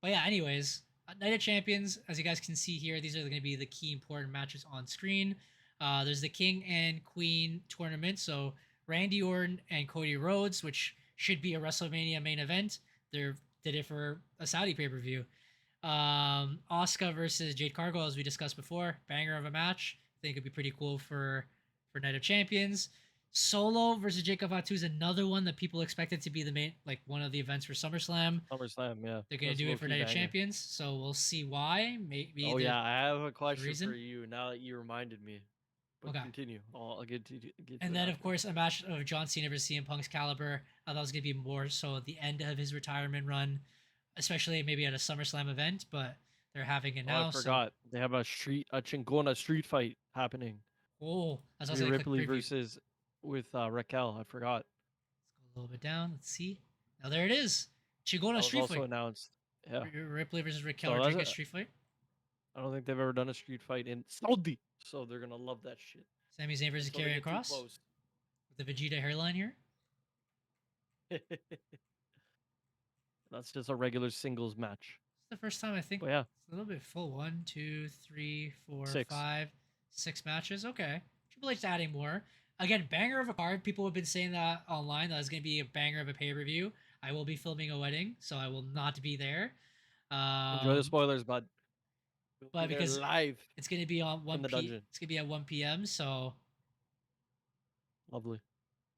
But yeah, anyways, Night of Champions, as you guys can see here, these are going to be the key important matches on screen. There's the King and Queen tournament, so Randy Orton and Cody Rhodes, which should be a WrestleMania main event. They did it for a Saudi pay per view. Asuka versus Jade Cargill, as we discussed before, banger of a match. I think it'd be pretty cool for Night of Champions. Solo versus Jacob Fatu is another one that people expected to be the main, like one of the events for SummerSlam. SummerSlam, yeah. They're gonna That's do it low-key for Night of banger. Champions, so we'll see why. Maybe. Oh yeah, I have a question reason? for you now that you reminded me. But Okay. continue. I'll get to And it then, of after. course, a match of John Cena versus CM Punk's caliber. That was going to be more so at the end of his retirement run, especially maybe at a SummerSlam event, but they're having it now. I forgot. They have a Chingona street fight happening. Oh, that's Rhea also a quick Ripley preview. versus with Raquel. I forgot. Let's go a little bit down. Let's see. Now there it is. Chingona That street was also fight. announced. Yeah. Ripley versus Raquel So that's Rodriguez street fight. I don't think they've ever done a street fight in Saudi, so they're gonna love that shit. Sami Zayn versus So they Karrion get too Kross close. with the Vegeta hairline here. That's just a regular singles match. It's the first time I think. But yeah, It's a little bit full. 1, 2, 3, 4, Six. 5, 6 matches. Okay. Triple H adding more. Again, banger of a card. People have been saying that online. That it's going to be a banger of a pay per view. I will be filming a wedding, so I will not be there. enjoy the spoilers, bud. We'll but be there because live it's going to be on 1 the dungeon. It's going to be at 1 p.m. So Lovely.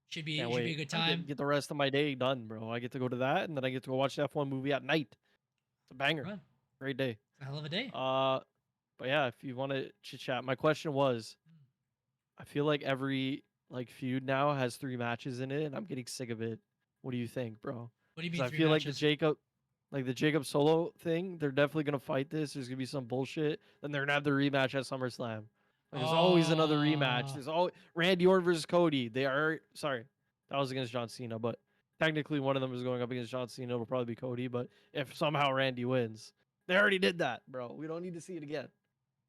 should be Can't should wait. be a good I time. get the rest of my day done, bro. I get to go to that, and then I get to go watch the F1 movie at night. It's a banger. Fun. Great day. It's a hell of a day. But yeah, if you want to chit chat, my question was, I feel like every like feud now has 3 matches in it, and I'm getting sick of it. What do you think, bro? What do you Because mean I three feel matches? like the Jacob Solo thing, they're definitely gonna fight this. There's gonna be some bullshit. Then they're gonna have the rematch at SummerSlam. Like, there's always another rematch. Oh, There's always Randy Orton versus Cody. They are sorry, that was against John Cena, but technically one of them is going up against John Cena. It'll probably be Cody, but if somehow Randy wins, they already did that, bro. We don't need to see it again.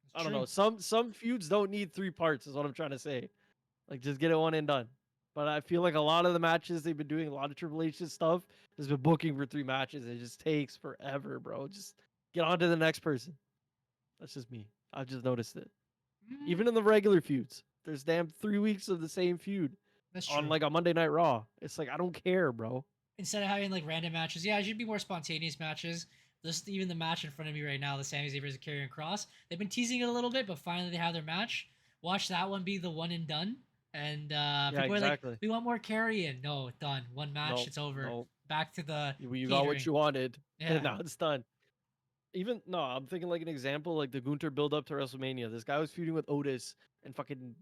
it's I don't know. true. Some feuds don't need 3 parts, is what I'm trying to say. Like, just get it one and done. But I feel like a lot of the matches they've been doing, a lot of Triple H's stuff, has been booking for 3 matches. It just takes forever, bro. Just get on to the next person. That's just me. I've just noticed it. Mm, Even in the regular feuds, there's damn 3 weeks of the same feud that's on true. like a Monday Night Raw. It's like I don't care, bro. Instead of having like random matches, yeah, it should be more spontaneous matches. Just even the match in front of me right now, the Sami Zayn versus Karrion Cross. They've been teasing it a little bit, but finally they have their match. Watch that one be the one and done. And Yeah, people are like, exactly. we want more Karrion. No, done. One match, No, it's over. no. Back to the You got what catering. you wanted, and Yeah. now it's done. Even no, I'm thinking like an example, like the Gunter build up to WrestleMania. This guy was feuding with Otis and fucking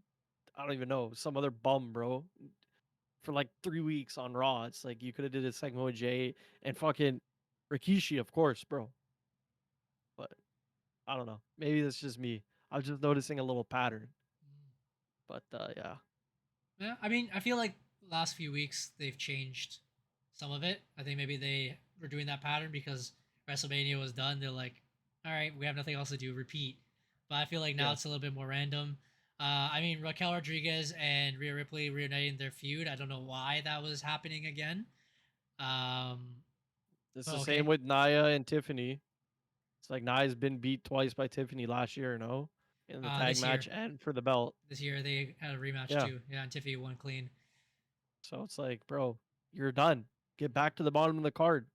I don't even know some other bum, bro, for like 3 weeks on Raw. It's like you could have did a segment with Jay and fucking Rikishi, of course, bro. But I don't know. Maybe that's just me. I was just noticing a little pattern. But yeah, Yeah, I mean, I feel like last few weeks they've changed some of it. I think maybe they were doing that pattern because WrestleMania was done. They're like, all right, we have nothing else to do, repeat. But I feel like now yeah. it's a little bit more random. I mean, Raquel Rodriguez and Rhea Ripley reuniting their feud. I don't know why that was happening again. Um, It's but the same okay, with Naya and Tiffany. It's like Naya's been beat twice by Tiffany last year, no, in the tag this year, match and for the belt. they had a rematch Yeah. too. Yeah, and Tiffany won clean. So it's like, bro, you're done. Get back to the bottom of the card.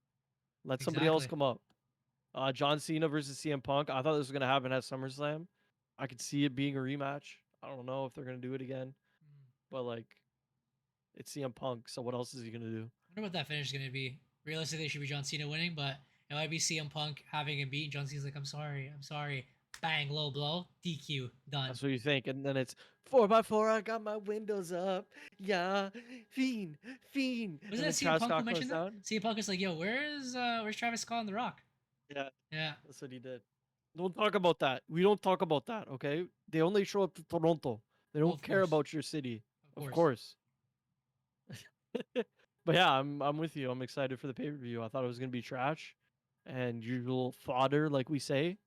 Let somebody else Exactly. come up. John Cena versus CM Punk. I thought this was gonna happen at SummerSlam. I could see it being a rematch. I don't know if they're gonna do it again, Mm. but like it's CM Punk, so what else is he gonna do? I wonder what that finish is going to be. Realistically, it should be John Cena winning, but it might be CM Punk having him beat. John Cena's like, I'm sorry, I'm sorry. Bang, low blow, DQ, done. That's what you think, and then it's 4x4. I got my windows up. Yeah, fiend, fiend, Wasn't and that then CM Travis Punk who Scott comes mentioned that? down. CM Punk is like, yo, where's Travis Scott on The Rock? Yeah, Yeah, that's what he did. Don't talk about that. We don't talk about that, okay? They only show up to Toronto. They well, don't of care course, about your city, of of course. course. But yeah, I'm with you. I'm excited for the pay per view. I thought it was gonna be trash and usual fodder, like we say.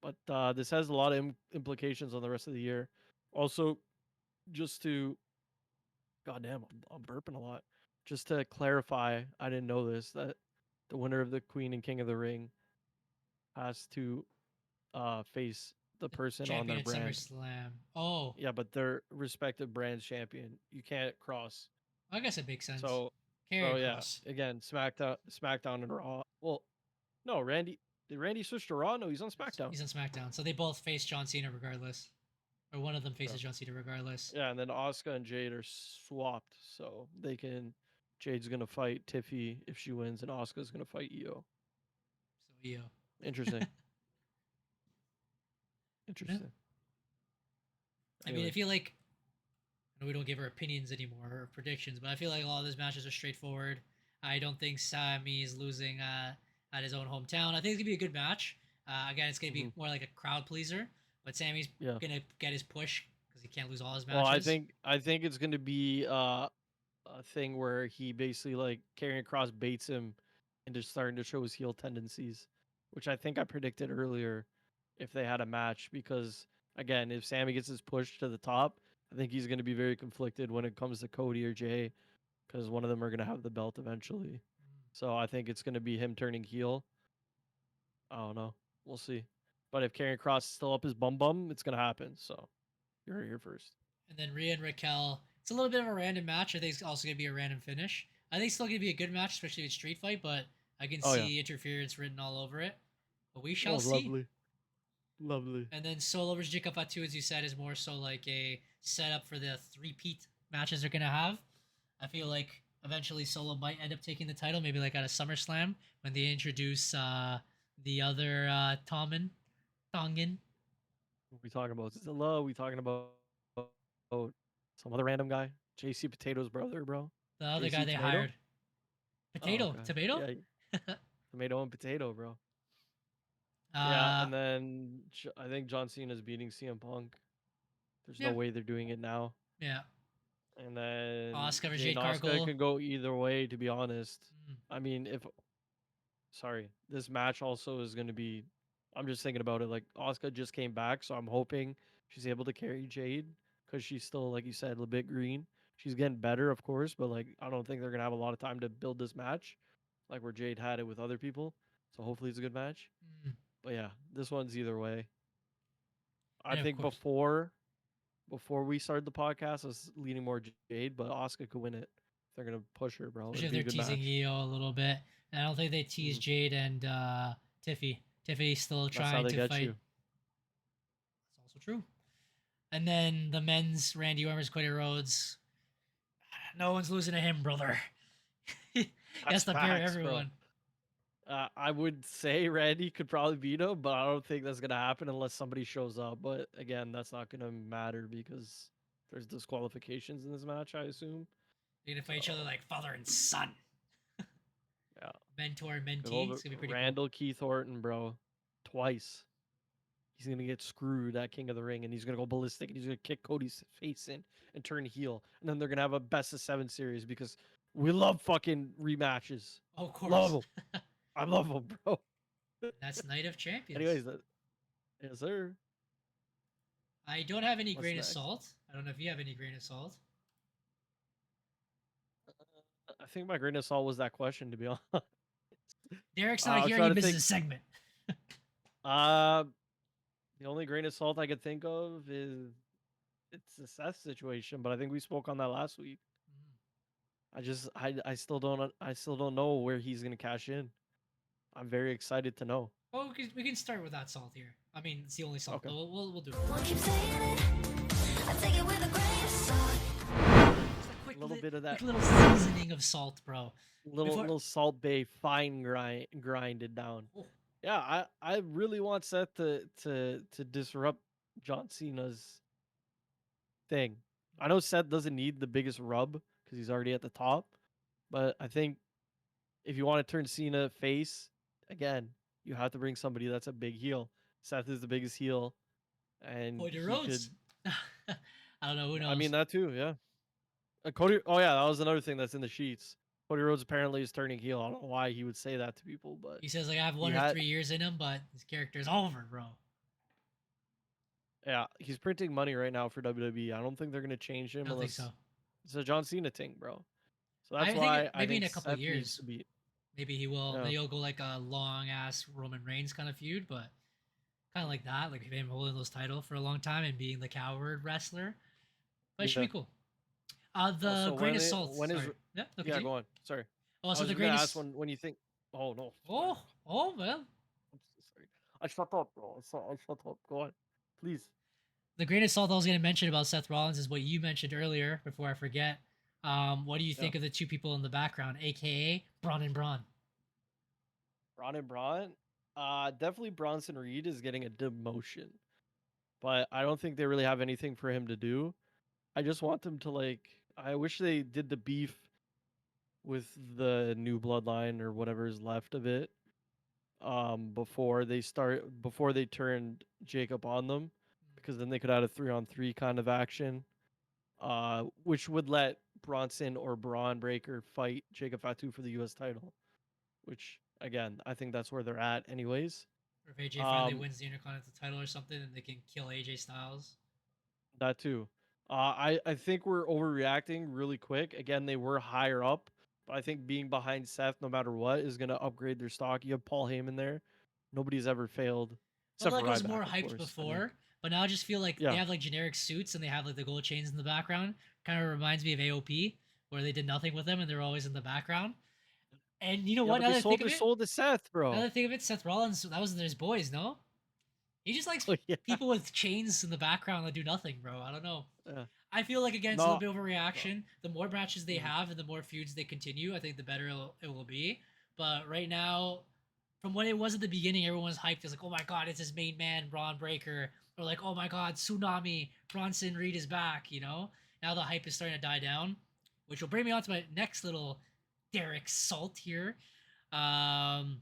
But this has a lot of implications on the rest of the year. Also, just to goddamn, I'm burping a lot. Just to clarify, I didn't know this that the winner of the Queen and King of the Ring has to face the The person on champion their at brand. SummerSlam. Oh, Yeah, but their respective brand's champion. You can't cross. I guess it makes sense. So, Karrion yeah, Cross. again, SmackDown and Raw. Well, no, did Randy switch to Raw? No, he's on SmackDown. He's on SmackDown, so they both face John Cena regardless, or one of them Yeah, faces John Cena regardless. yeah, and then Asuka and Jade are swapped, so they can. Jade's gonna fight Tiffy if she wins, and Asuka's gonna fight Io. So yo, Interesting. yeah. Interesting. I mean, I Anyways, feel like I know we don't give our opinions anymore or predictions, but I feel like a lot of these matches are straightforward. I don't think Sami is losing at his own hometown. I think it's gonna be a good match. Again, it's gonna hmm be more like a crowd pleaser, but Sammy's yeah. gonna get his push because he can't lose all his Well, matches. I think it's gonna be a thing where he basically like carrying across baits him into starting to show his heel tendencies, which I think I predicted earlier if they had a match because again, if Sammy gets his push to the top, I think he's going to be very conflicted when it comes to Cody or Jay because one of them are going to have the belt eventually. So I think it's going to be him turning heel. I don't know. We'll see. But if Karrion Cross is still up his bum, it's going to happen. So you're here first. And then Rhea and Raquel. It's a little bit of a random match. I think it's also gonna be a random finish. I think it's still gonna be a good match, especially if it's street fight, but I can Oh yeah. see interference written all over it. But we Oh, shall see. lovely. Lovely. And then Solo versus Jacob Fatu, as you said, is more so like a setup for the three-peat matches they're gonna have. I feel like eventually Solo might end up taking the title, maybe like at a SummerSlam when they introduce the other Tongan. What we talking about? Zilla? We talking about some other random guy? JC Potato's brother, bro. The other guy JC they Tomato. hired. Oh, Potato. okay. Tomato? Yeah, tomato and potato, bro. Yeah, uh, and then I think John Cena's beating CM Punk. There's no yeah. way they're doing it now. Yeah. And then Oscar Jade Jade and Asuka Cargill. can go either way, to be honest. Mm. I mean, if sorry, this match also is going to be. I'm just thinking about it. Like Asuka just came back, so I'm hoping she's able to carry Jade because she's still, like you said, a little bit green. She's getting better, of course, but like I don't think they're gonna have a lot of time to build this match, like where Jade had it with other people. So hopefully it's a good match. Mm. But yeah, this one's either way. I And of think course, before we started the podcast, I was leaning more Jade, but Asuka could win it. They're gonna push her, bro. especially It'd if be they're a good teasing match. Io a little bit. And I don't think they tease Mhm. Jade and Tiffy. Tiffy's still That's how trying they to get fight. you. That's also true. And then the men's Randy Orton's Cody Rhodes. No one's losing to him, brother. He has That's to bear facts, bro. everyone. I would say Randy could probably beat him, but I don't think that's gonna happen unless somebody shows up. But again, that's not gonna matter because there's disqualifications in this match, I assume. They're gonna fight each other So like father and son. yeah, Mentor and good mentee. old It's gonna be pretty cool. Randall Keith Orton, bro, twice. He's gonna get screwed at King of the Ring, and he's gonna go ballistic, and he's gonna kick Cody's face in and turn heel, and then they're gonna have a best of 7 series because we love fucking rematches. Oh, of Love course. them. I love them, bro. That's Night of Champions. Anyways, yes, sir. I don't have any What's grain of next? salt. I don't know if you have any grain of salt. I think my grain of salt was that question, to be honest. Derek's not I was here and he trying to misses think. a segment. Uh, the only grain of salt I could think of is it's the Seth situation, but I think we spoke on that last week. I still don't know where he's gonna cash in. I'm very excited to know. Well, we can start with that salt here. I mean, it's the only salt, Okay. but we'll do it. Won't keep saying it. I take it with a grain of salt. Just a quick Little bit of that- quick little seasoning of salt, bro. Before- Little Salt Bay fine grinded down. Oh, Yeah, I really want Seth to disrupt John Cena's thing. I know Seth doesn't need the biggest rub because he's already at the top, but I think if you want to turn Cena face again, you have to bring somebody that's a big heel. Seth is the biggest heel, and Cody he Rhodes. I don't know. Who knows? I mean that too, yeah. Cody. Oh yeah, that was another thing that's in the sheets. Cody Rhodes apparently is turning heel. I don't know why he would say that to people, but he says like I have 1 he or had- 3 years in him, but his character's over, bro. yeah, he's printing money right now for WWE. I don't think they're gonna change I him don't think unless so. it's a John Cena thing, bro. So I that's think why I maybe think in a couple Seth years. needs to be. Maybe he will. Yeah. Maybe he'll go like a long ass Roman Reigns kind of feud, but kind of like that, like him holding those title for a long time and being the coward wrestler. But it should Yeah. be cool. The Also, grain when of it- salt. when is- sorry. Yeah, no, Yeah, continue. go on. Sorry. Oh, I so was the just grain gonna of ask when you think. Oh no. oh well. I'm so sorry. I shut up, bro. I shut up. Go on, please. The grain of salt I was going to mention about Seth Rollins is what you mentioned earlier. Before I forget, what do you think of the two people in the background, aka Braun and Braun? Braun and Braun. Definitely Bronson Reed is getting a demotion, but I don't think they really have anything for him to do. I just want them to like. I wish they did the beef with the new bloodline or whatever is left of it. Before they turned Jacob on them, because then they could add a 3-on-3 kind of action. Which would let Bronson or Braun Breaker fight Jacob Fatu for the U.S. title. Which again, I think that's where they're at, anyways. Or if AJ finally Um, wins the Intercontinental title or something, and they can kill AJ Styles. That too. I think we're overreacting really quick. Again, they were higher up, but I think being behind Seth, no matter what, is gonna upgrade their stock. You have Paul Heyman there. Nobody's ever failed. Felt Except like for it was Ryback, more of hyped course. before, but now I just feel like Yeah. they have like generic suits and they have like the gold chains in the background. Kind of reminds me of AOP, where they did nothing with them and they're always in the background. And you know Yeah, what? but Now they that I sold think their of it, soul to Seth, now that bro. I think of it, Seth Rollins, that was his boys, no? He just likes Oh, yeah. people with chains in the background that do nothing, bro. I don't know. Yeah. I feel like again, it's a No. little bit of overreaction. The more matches they Mhm. have and the more feuds they continue, I think the better it will be. But right now, from what it was at the beginning, everyone was hyped. It's like, oh my god, it's his main man, Braun Breaker, or like, oh my god, Tsunami, Bronson Reed is back. You know, Now the hype is starting to die down, which will bring me on to my next little Derek Salt here. Rusev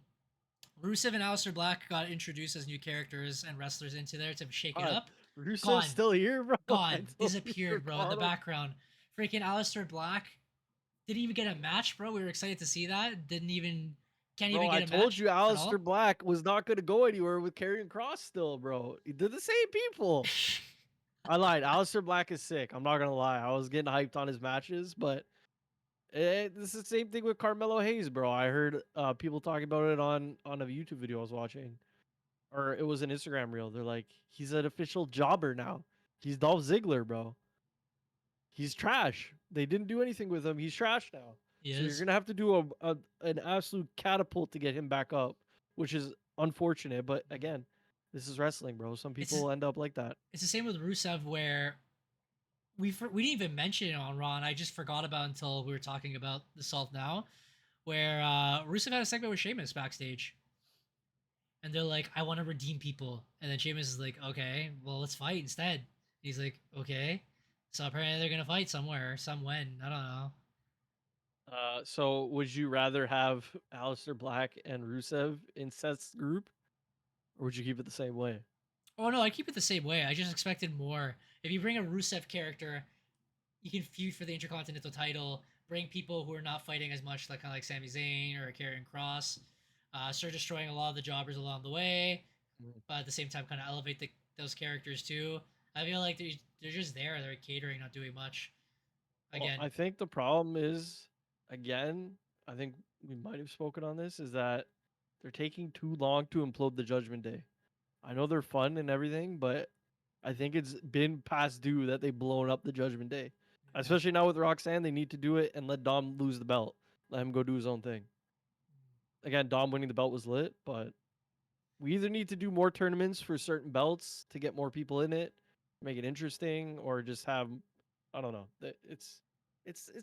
and Aleister Black got introduced as new characters and wrestlers into there to shake it God, up. Rusev's Gone. still here, bro. I Gone. totally Disappeared, bro, in the forgot. background. Freaking Aleister Black didn't even get a match, bro. We were excited to see that. Can't Bro, even I get a match. told you at all. Aleister Black was not going to go anywhere with Karrion Kross still, bro. They're the same people. I lied. Aleister Black is sick. I'm not going to lie. I was getting hyped on his matches, but this is the same thing with Carmelo Hayes, bro. I heard people talking about it on a YouTube video I was watching. Or it was an Instagram reel. They're like, he's an official jobber now. He's Dolph Ziggler, bro. He's trash. They didn't do anything with him. He's trash now. He So you're is. gonna have to do an absolute catapult to get him back up, which is unfortunate. But again, this is wrestling, bro. Some It's people end up like that. It's the same with Rusev, where we didn't even mention it on Raw, and I just forgot about until we were talking about the Salt now, where Rusev had a segment with Sheamus backstage, and they're like, "I want to redeem people," and then Sheamus is like, "Okay, well, let's fight instead." He's like, "Okay," so apparently they're gonna fight somewhere, when, I don't know. So would you rather have Aleister Black and Rusev in Seth's group, or would you keep it the same way? Oh no, I keep it the same way. I just expected more. If you bring a Rusev character, you can feud for the Intercontinental title. Bring people who are not fighting as much, like kind of like Sami Zayn or Karrion Kross. Start destroying a lot of the jobbers along the way, but at the same time, kind of elevate those characters too. I feel like they're just there. They're catering, not doing much. Again, Well, I think the problem is, again, I think we might have spoken on this, is that they're taking too long to implode the Judgment Day. I know they're fun and everything, but I think it's been past due that they've blown up the Judgment Day. Especially now with Roxanne, they need to do it and let Dom lose the belt. Let him go do his own thing. Again, Dom winning the belt was lit, but we either need to do more tournaments for certain belts to get more people in it, make it interesting, or just have, I don't know. It's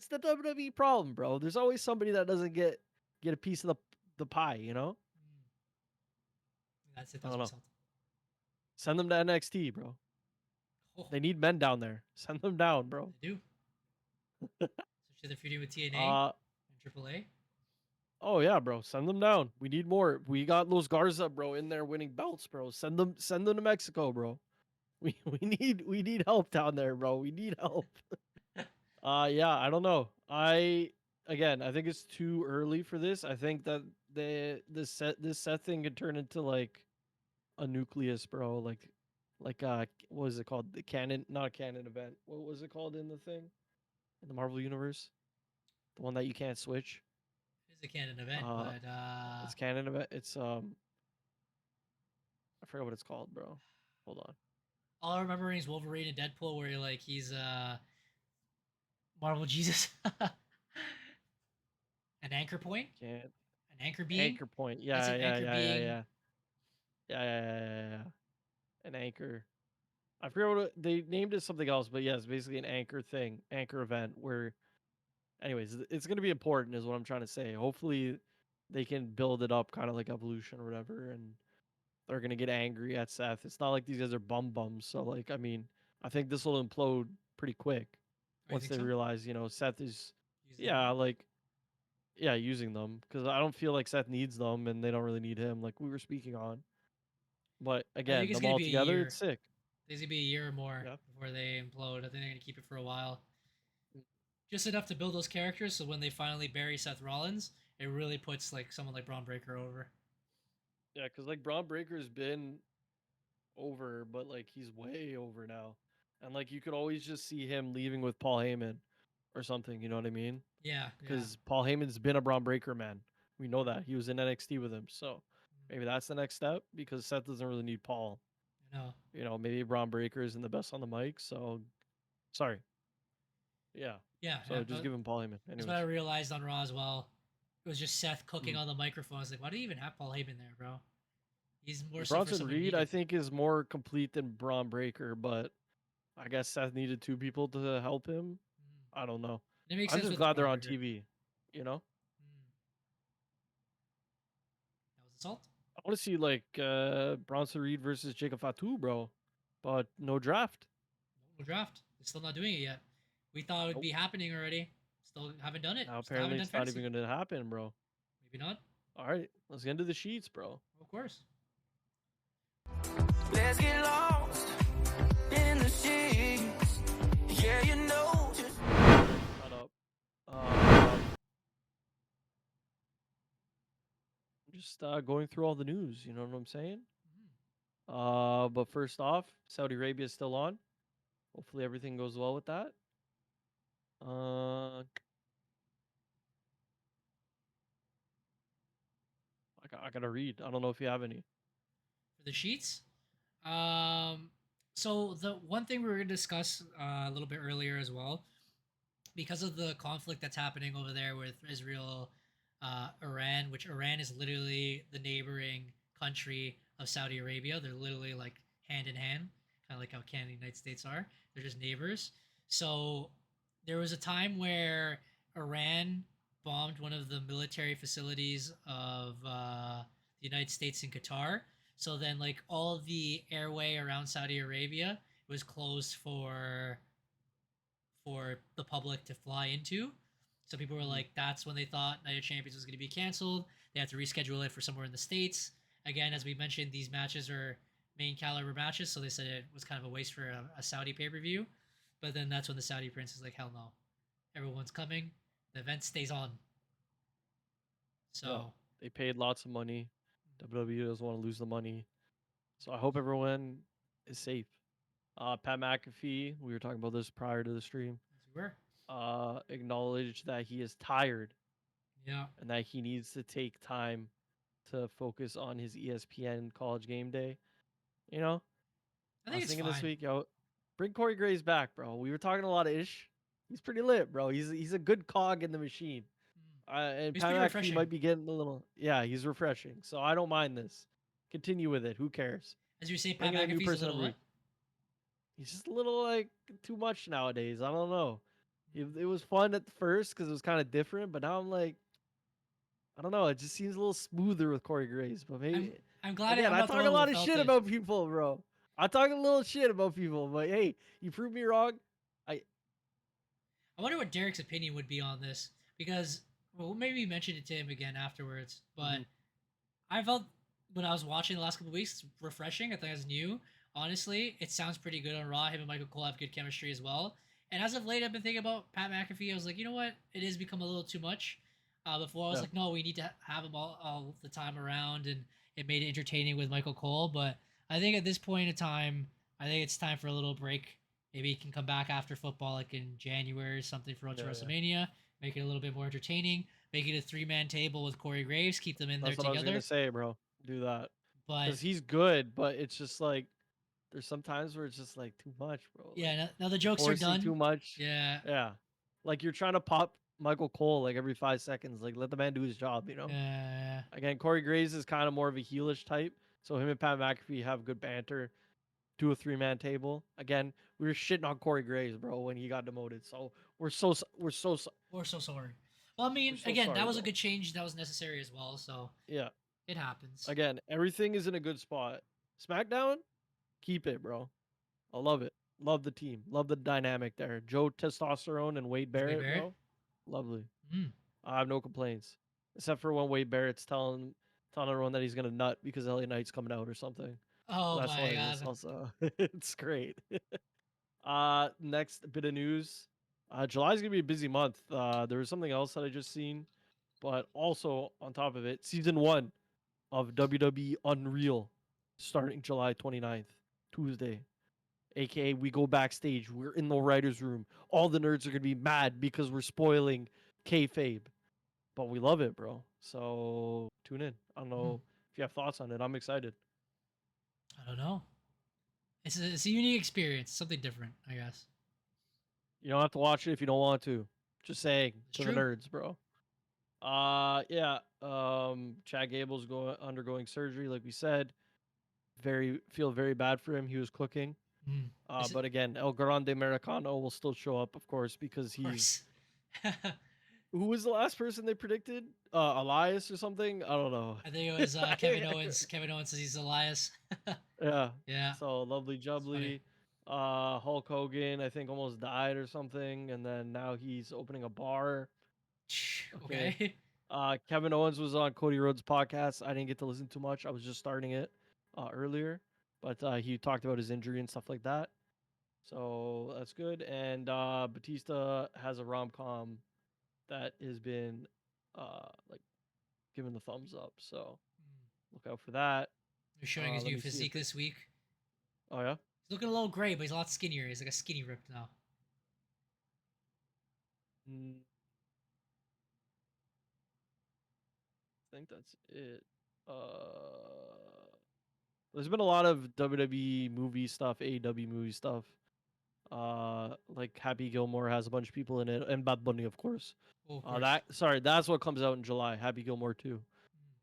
the WWE problem, bro. There's always somebody that doesn't get a piece of the pie, you know? that's it. I That's don't know. result. Send them to NXT, bro. Oh, They need men down there. Send them down, bro. they do. Especially they're feuding with TNA Uh and AAA. oh yeah, bro. Send them down. We need more. We got Los Garza, bro, in there winning belts, bro. Send them to Mexico, bro. We need help down there, bro. We need help. Yeah, I don't know. I think it's too early for this. I think that this set thing could turn into like a nucleus, bro. Like what was it called? The canon, not a canon event. What was it called in the thing? In the Marvel universe? The one that you can't switch? It's a canon event, Uh, but It's canon event. It's I forgot what it's called, bro. Hold on. all I remember is Wolverine and Deadpool, where he's Marvel Jesus, an anchor point, Can't an anchor being. Anchor point. It's Yeah, an yeah, anchor yeah, being. yeah, yeah, yeah. An anchor. I forget what they named it something else, but yeah, it's basically an anchor thing, anchor event where anyways, it's gonna be important is what I'm trying to say. Hopefully they can build it up kind of like evolution or whatever, and they're gonna get angry at Seth. It's not like these guys are bums, so like I mean, I think this will implode pretty quick Oh, you once think they so? realize, Seth is Using yeah, like yeah, using them because I don't feel like Seth needs them and they don't really need him, like we were speaking on. But I again, think it's them gonna all be a together, year. it's sick. It's gonna be a year or more Yeah. before they implode. I think they're gonna keep it for a while, just enough to build those characters. So when they finally bury Seth Rollins, it really puts like someone like Braun Breaker over. Yeah, because like Braun Breaker's been over, but like he's way over now. And like you could always just see him leaving with Paul Heyman or something, you know what I mean? Yeah, Because Paul Heyman's been a Braun Breaker man. We know that. He was in NXT with him. So maybe that's the next step because Seth doesn't really need Paul. I know. Maybe Braun Breaker isn't the best on the mic. So sorry. Yeah. Yeah, So yeah. just give him Paul Heyman. That's what I Anyways. realized on Raw as well. It was just Seth cooking Mhm. on the microphone. I was like, why do you even have Paul Heyman there, bro? He's more so for Bronson somebody Reed, needed. I think, is more complete than Braun Breaker, but I guess Seth needed two people to help him. I don't know. It makes I'm sense just with glad they're Braun on Breaker. TV. You know, That was assault. I want to see like Bronson Reed versus Jacob Fatu, bro, but no draft. No draft. They're still not doing it yet. We thought it would Nope. be happening already. Still haven't done it. Now Still haven't apparently done it's not fantasy. even gonna happen, bro. Maybe not. All right, let's get into the sheets, bro. Of course. Let's get lost in the sheets. Yeah, you know. Shut up. Just going through all the news. You know what I'm saying? But first off, Saudi Arabia is still on. Hopefully everything goes well with that. I gotta read. I don't know if you have any. For the sheets. So the one thing we were gonna discuss a little bit earlier as well, because of the conflict that's happening over there with Israel, Iran, which Iran is literally the neighboring country of Saudi Arabia. They're literally like hand in hand, kind of like how Canada and the United States are. They're just neighbors. So there was a time where Iran bombed one of the military facilities of the United States in Qatar. So then, like all of the airway around Saudi Arabia was closed for the public to fly into. So people were like, that's when they thought Night of Champions was going to be canceled. They had to reschedule it for somewhere in the States. Again, as we mentioned, these matches are main caliber matches, so they said it was kind of a waste for a Saudi pay per view. But then that's when the Saudi prince is like, hell no, everyone's coming. The event stays on. So Yeah, they paid lots of money. WWE doesn't want to lose the money. So I hope everyone is safe. Pat McAfee, we were talking about this prior to the stream, as we were, acknowledged that he is tired yeah, and that he needs to take time to focus on his ESPN College Game Day. You know, I I think was it's thinking this fine. week, yo, bring Corey Graves back, bro. We were talking a lot of ish. He's pretty lit, bro. He's a good cog in the machine. And He's Pat pretty McAfee refreshing. might be getting a little, yeah, he's refreshing. So I don't mind this. Continue with it. Who cares? As you say, Pat Bring in a new McAfee's a person little every what? week. He's just a little like too much nowadays. I don't know. It was fun at first because it was kind of different, but now I'm like, I don't know. It just seems a little smoother with Corey Graves. But maybe I'm glad again, I'm I not the talk a one who lot of felt shit it. about people, bro. I talk a little shit about people, but hey, you prove me wrong. I wonder what Derek's opinion would be on this because, well, maybe mention it to him again afterwards. But Mhm. I felt when I was watching the last couple of weeks, it's refreshing. I think it's new. Honestly, it sounds pretty good on Raw. Him and Michael Cole have good chemistry as well. And as of late, I've been thinking about Pat McAfee. I was like, you know what? It has become a little too much. Before I was Yeah. like, no, we need to have him all the time around, and it made it entertaining with Michael Cole. But I think at this point in time, I think it's time for a little break. Maybe he can come back after football, like in January or something, for Yeah, yeah. WrestleMania. Make it a little bit more entertaining. Make it a 3-man table with Corey Graves. Keep them in That's there what I was together. gonna say, bro. Do that But because he's good, but it's just like there's some times where it's just like too much, bro. yeah, Like now the you're jokes are forcing done. too much. Yeah, Yeah, like you're trying to pop Michael Cole like every 5 seconds. Like let the man do his job, you know. yeah. Again, Corey Graves is kind of more of a heelish type, so him and Pat McAfee have good banter. Do a 3-man table. Again, we were shitting on Corey Graves, bro, when he got demoted. So We're so sorry. Well, I mean, so again, sorry, that was a bro. good change. That was necessary as well. So Yeah. it happens. Again, everything is in a good spot. SmackDown, keep it, bro. I love it. Love the team. Love the dynamic there. Joe Testosterone and Wade Wade Barrett, Barrett? bro. Lovely. Mm. I have no complaints. Except for when Wade Barrett's telling everyone that he's gonna nut because LA Knight's coming out or something. Oh That's my hilarious god. also. It's great. Next bit of news. July's gonna be a busy month. There was something else that I just seen, but also on top of it, season 1 of WWE Unreal starting July 29th, Tuesday. AKA, we go backstage. We're in the writer's room. All the nerds are going to be mad because we're spoiling kayfabe. But we love it, bro. So tune in. I don't know if you have thoughts on it. I'm excited. I don't know. It's a unique experience. Something different, I guess. You don't have to watch it if you don't want to. Just saying It's to the true. nerds, bro. Yeah. Chad Gable's undergoing surgery, like we said. Feel very bad for him. He was cooking. Mm. But again, El Grande Americano will still show up, of course, because Of course. who was the last person they predicted? Elias or something? I don't know. I think it was Kevin Owens. Kevin Owens says he's Elias. Yeah. Yeah. So lovely It's funny. jubbly. Hulk Hogan, I think, almost died or something, and then now he's opening a bar. Okay. Okay. Kevin Owens was on Cody Rhodes' podcast. I didn't get to listen too much. I was just starting it earlier, but he talked about his injury and stuff like that. So that's good. And Batista has a rom com that has been like given the thumbs up. So look out for that. They're showing his Let new me see physique if. this week. Oh yeah. He's looking a little gray, but he's a lot skinnier. He's like a skinny ripped now. Mm, I think that's it. There's been a lot of WWE movie stuff, AEW movie stuff. Like Happy Gilmore has a bunch of people in it, and Bad Bunny, of course. Oh, of course. That's what comes out in July. Happy Gilmore 2.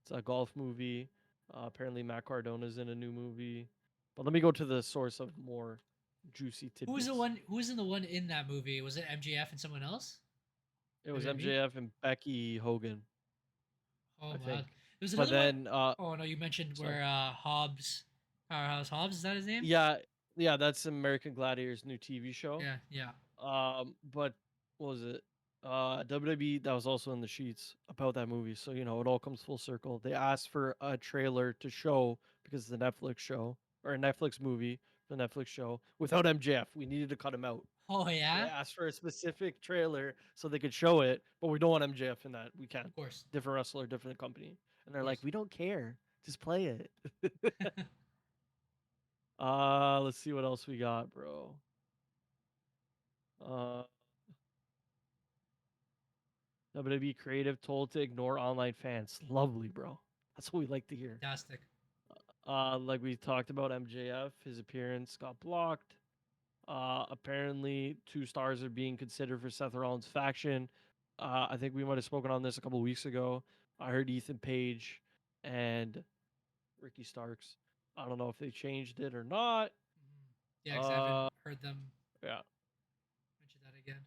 It's a golf movie. Apparently Matt Cardona's in a new movie. But let me go to the source of more juicy Who was tidbits. the one? Who was in the one in that movie? Was it MJF and someone else? It was WWE? MJF and Becky Hogan, Oh I my think. god. There was But another one. then Oh no, you mentioned sorry. where Hobbs, Powerhouse Hobbs, is that his name? Yeah, that's American Gladiator's new TV show. Yeah. But what was it? WWE that was also in the sheets about that movie. So it all comes full circle. They asked for a trailer to show because it's a Netflix show or a Netflix movie, the Netflix show without MJF. We needed to cut him out. Oh So they yeah. asked for a specific trailer so they could show it, but we don't want MJF in that. We can't. Of course. Different wrestler, different company. And they're Of like, course. we don't care. Just play it. Let's see what else we got, bro. WWE creative told to ignore online fans. Lovely, bro. That's what we like to hear. Fantastic. Like we talked about MJF, his appearance got blocked. Apparently 2 stars are being considered for Seth Rollins' faction. I think we might have spoken on this a couple weeks ago. I heard Ethan Page and Ricky Starks. I don't know if they changed it or not. Yeah, because I haven't heard them Yeah. mention that again.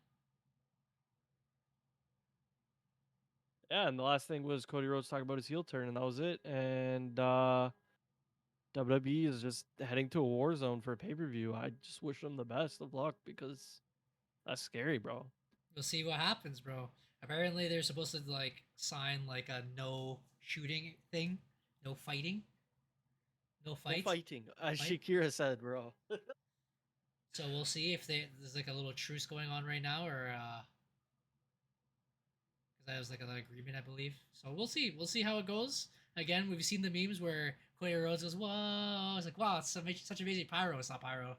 Yeah, and the last thing was Cody Rhodes talking about his heel turn, and that was it. And WWE is just heading to a war zone for a pay per view. I just wish them the best of luck because that's scary, bro. We'll see what happens, bro. Apparently, they're supposed to like sign like a no shooting thing, no fighting, no No fight. fighting, as Fight? Shakira said, bro. So we'll see if there's like a little truce going on right now, or because that was like an agreement, I believe. So we'll see. We'll see how it goes. Again, we've seen the memes where Cody Rhodes goes, "Whoa!" It's like, "Wow, it's such amazing pyro." It's not pyro.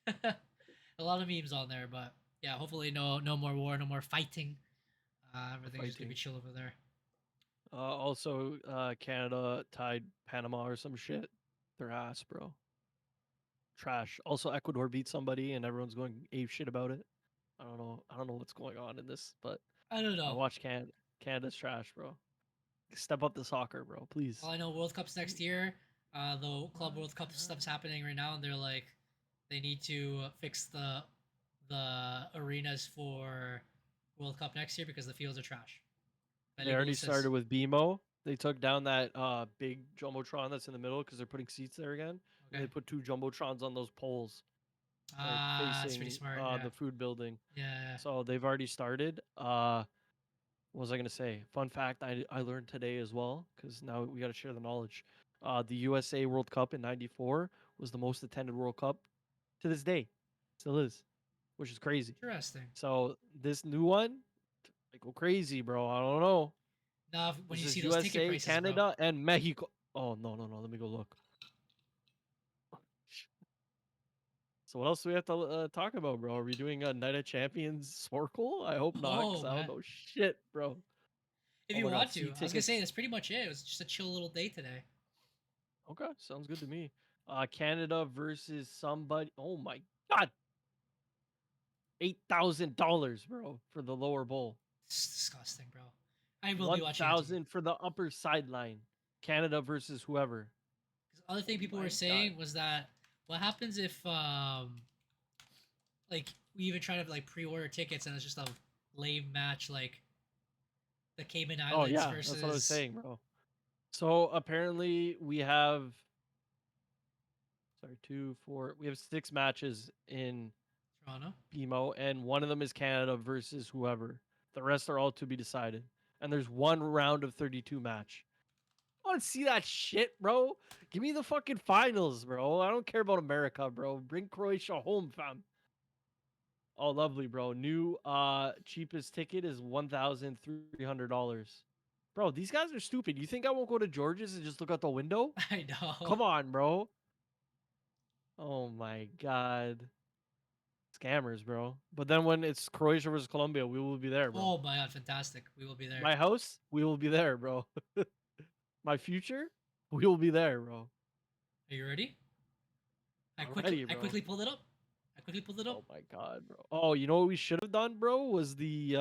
A lot of memes on there, but yeah, hopefully no more war, no more fighting. Everything's just gonna be chill over there. Also, Canada tied Panama or some shit. Their ass, bro. Trash. Also, Ecuador beat somebody, and everyone's going ape shit about it. I don't know. I don't know what's going on in this, but I don't I know. watch Canada's trash, bro. Step up the soccer, bro, please. All I know, World Cup's next year. The Club World Cup stuff's happening right now, and they're like, they need to fix the arenas for World Cup next year because the fields are trash. They already started with BMO. They took down that big jumbotron that's in the middle because they're putting seats there again. And they put 2 jumbotrons on those poles, that's pretty facing smart. Yeah. the food building. Yeah. So they've already started. What was I gonna say? Fun fact I learned today as well because now we got to share the knowledge. The USA World Cup in '94 was the most attended World Cup to this day, still is, which is crazy. Interesting. So this new one, I go crazy, bro. I don't know. Now, when you This see is those USA, ticket prices, Canada, and Mexico. Oh no. Let me go look. So what else do we have to talk about, bro? Are we doing a Night of Champions Snorkel? I hope not, because I don't know shit, bro. If Oh you my God, want to, see I was gonna say tickets. that's pretty much it. It was just a chill little day today. Okay, sounds good to me. Canada versus somebody. Oh my God, $8,000, bro, for the lower bowl. It's disgusting, bro. I will be watching. 1,000 for the upper sideline. Canada versus whoever. Because other thing people my were saying God. was that what happens if like we even try to like pre-order tickets and it's just a lame match like the Cayman Oh Islands yeah, versus. that's what I was saying, bro. So apparently we have Sorry, 2, 4. We have 6 matches in Toronto. BMO, and one of them is Canada versus whoever. The rest are all to be decided. And there's one round of 32 match. I want to see that shit, bro. Give me the fucking finals, bro. I don't care about America, bro. Bring Croatia home, fam. Oh, lovely, bro. New cheapest ticket is $1,300. Bro, these guys are stupid. You think I won't go to George's and just look out the window? I know. Come on, bro. Oh my god. Scammers, bro. But then when it's Croatia versus Colombia, we will be there, bro. Oh my god, fantastic. We will be there. My house, we will be there, bro. My future, we will be there, bro. Are you ready? I I'm quickly ready, bro. quickly pulled it up. Oh my god, bro. Oh, you know what we should have done, bro? Was the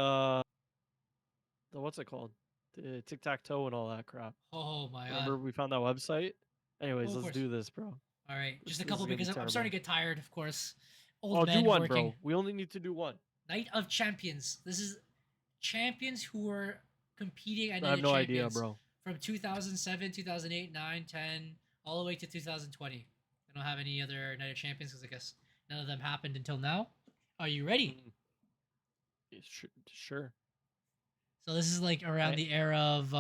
what's it called? The tic-tac-toe and all that crap. Oh my god. Remember we found that website? Anyways, of let's course. do this, bro. All right, just a This couple is gonna be because I'm starting to terrible. get tired, of course. Old Oh, men do one, working. bro. We only need to do one. Night of Champions. This is champions who were competing at I Night have of no idea, Champions bro. from 2007, 2008, 9, 10, all the way to 2020. I don't have any other Night of Champions because I guess none of them happened until now. Are you ready? Yeah, sure. So this is like around I- the era of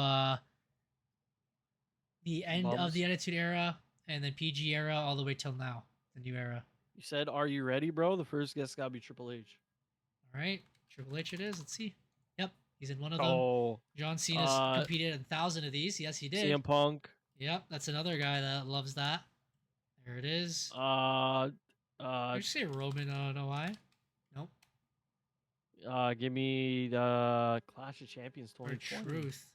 the end of Bums. the Attitude Era and then PG era all the way till now, the new era. You said, "Are you ready, bro?" The first guest gotta be Triple H. All right, Triple H it is. Let's see. Yep, he's in one of them. Oh, John Cena's competed in 1,000 of these. Yes, he did. CM Punk. Yep, that's another guy that loves that. There it is. Uh, Did you say Roman? I don't know why. Nope. give me the Clash of Champions Or 2020. Truth.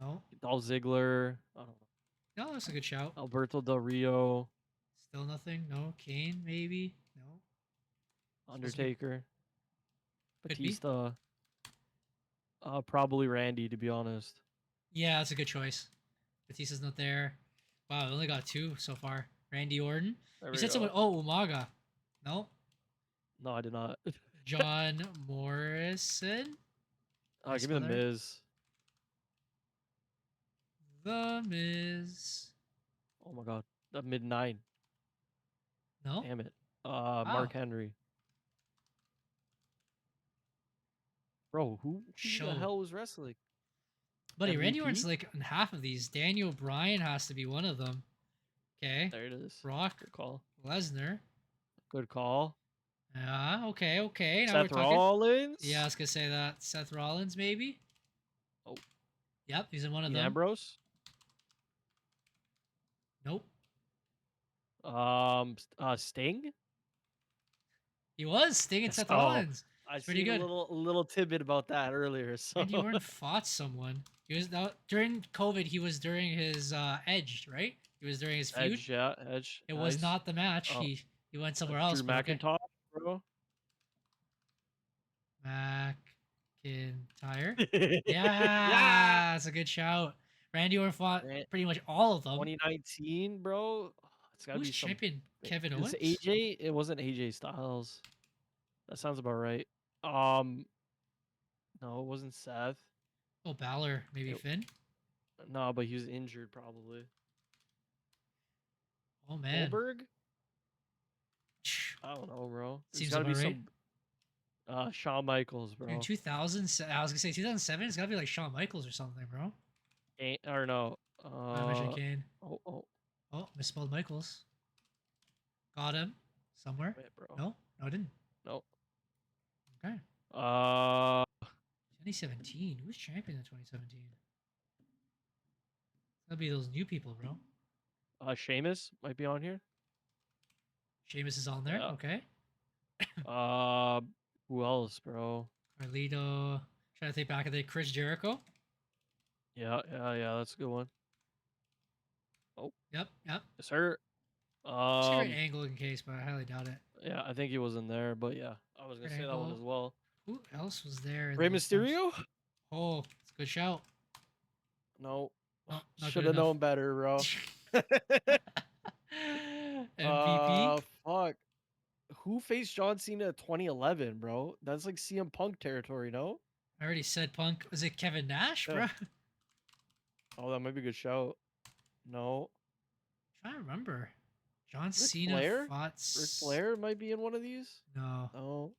No. Dolph Ziggler. I don't know. No, that's a good shout. Alberto Del Rio. Still nothing. No. Kane, maybe. No. Undertaker. Could be. Batista. Probably Randy, to be honest. Yeah, that's a good choice. Batista's not there. Wow, we only got 2 so far. Randy Orton. There You we said go. someone. Oh, Umaga. No. No, I did not. John Morrison. Nice Give me the spell there. Miz. The Miz. Oh my god. The mid-9. No. Damn it. Mark Henry. Bro, who the Show. hell was wrestling? Buddy, Randy MVP? Orton's like in half of these. Daniel Bryan has to be one of them. Okay. There it is. Brock Good call. Lesnar. Good call. Yeah, okay. Now Seth we're talking. Rollins. Yeah, I was gonna say that. Seth Rollins, maybe. Oh. Yep, he's in one of Dean them. Ambrose. Nope. Sting. He was Sting and Seth Oh, Rollins. I pretty seen good. a little tidbit about that earlier. So Randy Orton fought someone. He was during COVID. He was during his Edge, right? He was during his feud. Edge, yeah, Edge. It was nice. not the match. Oh. He went somewhere else. Drew but okay. McIntyre, bro. McIntyre. Yeah, that's a good shout. Randy Orton fought pretty much all of them. 2019, bro. It's gotta Who's be some. champion? Kevin It's Owens. AJ. It wasn't AJ Styles. That sounds about right. No, it wasn't Seth. Oh, Balor. Maybe It- Finn. No, but he was injured probably. Oh man. Goldberg? I don't know, bro. There's Seems gotta be about right. some Shawn Michaels, bro. In 2000, I was gonna say 2007. It's gotta be like Shawn Michaels or something, bro. Or no. I wish I can. Oh, Oh, misspelled Michaels. Got him somewhere. wait, bro. No, I didn't. No. Okay. 2017. Who's champion in 2017? That'll be those new people, bro. Sheamus might be on here. Sheamus is on there. Yeah. Okay. Who else, bro? Carlito. Trying to think back of the Chris Jericho. Yeah, that's a good one. Yep. Yes, sir. Secret angle in case, but I highly doubt it. Yeah, I think he was in there, but yeah, I was gonna Secret say that one angle. as well. Who else was there? in Rey those times? Mysterio? Oh, it's a good shout. No, No, not good should have enough. known better, bro. MVP. Fuck. Who faced John Cena 2011, bro? That's like CM Punk territory, no? I already said Punk. Was it Kevin Nash, Yeah. bro? Oh, that might be a good shout. No. Trying to remember. John Ric Cena Flair? fought. Ric Flair might be in one of these. No. No.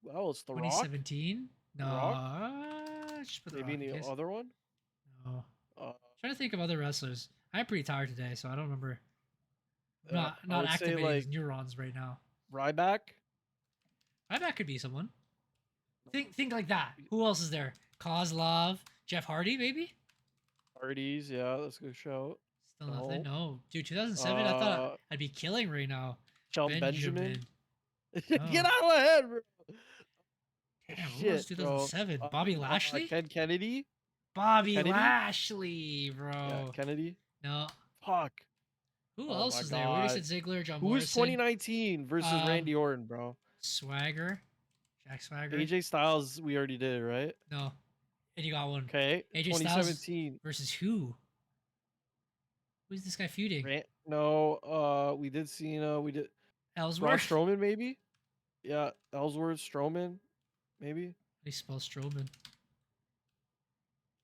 Well, it's The Rock. 2017? No. The Rock? Just put The Maybe Rock in in the case. other one. No. Uh, Trying to think of other wrestlers. I'm pretty tired today, so I don't remember. I'm I not would say, activating like, these neurons right now. Ryback. That could be someone. Think like that. Who else is there? Kozlov, Jeff Hardy, maybe? Hardys. Yeah, that's a good shout. Still nothing. No, dude. 2007. I Uh, thought I'd be killing right now. Shelton Benjamin. No. Get out of my head, bro. Damn, who was Shit, bro. 2007? Bobby Lashley? Ken Kennedy. Bobby Kennedy? Lashley, bro. Yeah, Kennedy. No. Fuck. Who Oh else my is there? We already God. said Ziggler, John Who was Morrison. 2019 versus Randy Orton, bro? Swagger. Jack Swagger. AJ Styles, we already did, right? No. And you got one. Okay. AJ Styles 2017. versus who? Who's this guy feuding? No, we did Cena. We did Braun Ellsworth? How Strowman, maybe. Yeah, Ellsworth, Strowman, maybe. do you spell Strowman?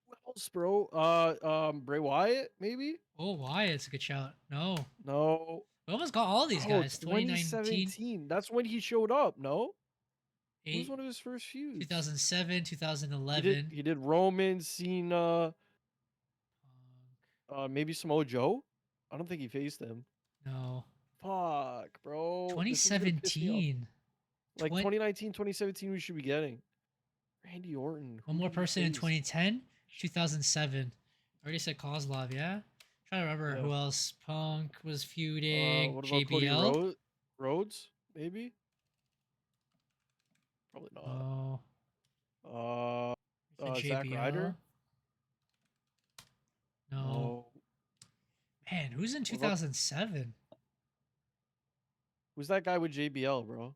Who else, bro? Bray Wyatt, maybe. Oh, Wyatt's a good shout. No. No. We almost got all these Oh, guys. 2019, That's when he showed up. No. Who was 8, one of his first feuds? 2007, 2011. He did Roman, Cena, maybe Samoa Joe. I don't think he faced him. No. Fuck, bro. This is gonna piss me off. 2017. Like Twen- 2019, 2017, we should be getting Randy Orton. One Who more did he person in face? 2010, 2007. I already said Kozlov, yeah? Trying to remember Yeah. who else. Punk was feuding. What about Cody JBL. Rhodes? Maybe. Probably not. Oh. Zack JBL. Ryder. No. No. Man, who's in What about- 2007? Who's that guy with JBL, bro?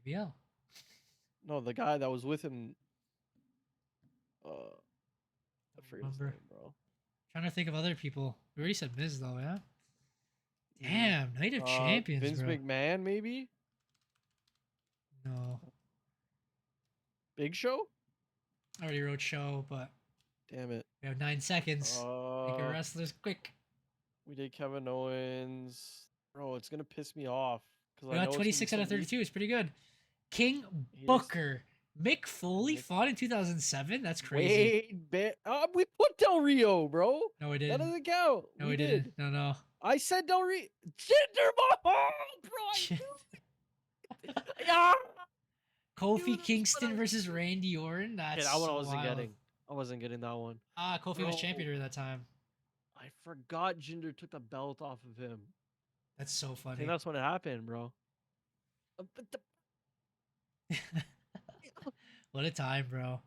JBL. No, the guy that was with him. I forget his remember. name, bro. Trying to think of other people. We already said Miz, though, yeah? Damn, Night of Uh, Champions, Vince bro. McMahon, maybe. No. Big Show. I already wrote show, but Damn it. we have 9 seconds. Make your wrestlers quick. We did Kevin Owens. Bro, it's gonna piss me off because We got 26 out of 32. It's pretty good. King He is- Booker. Mick Foley Mick- fought in 2007. That's crazy. We put Del Rio, bro. No, we That didn't. doesn't count. No, we didn't. No. I said Del Rio. Jinder Mahal, bro. Yeah. Kofi Dude, that's Kingston what I- versus Randy Orton. That's that one so I wasn't wild. getting. I wasn't getting that one. Kofi was Bro. champion during that time. I forgot Jinder took the belt off of him. That's so I funny. think that's when it happened, bro. What a time, bro.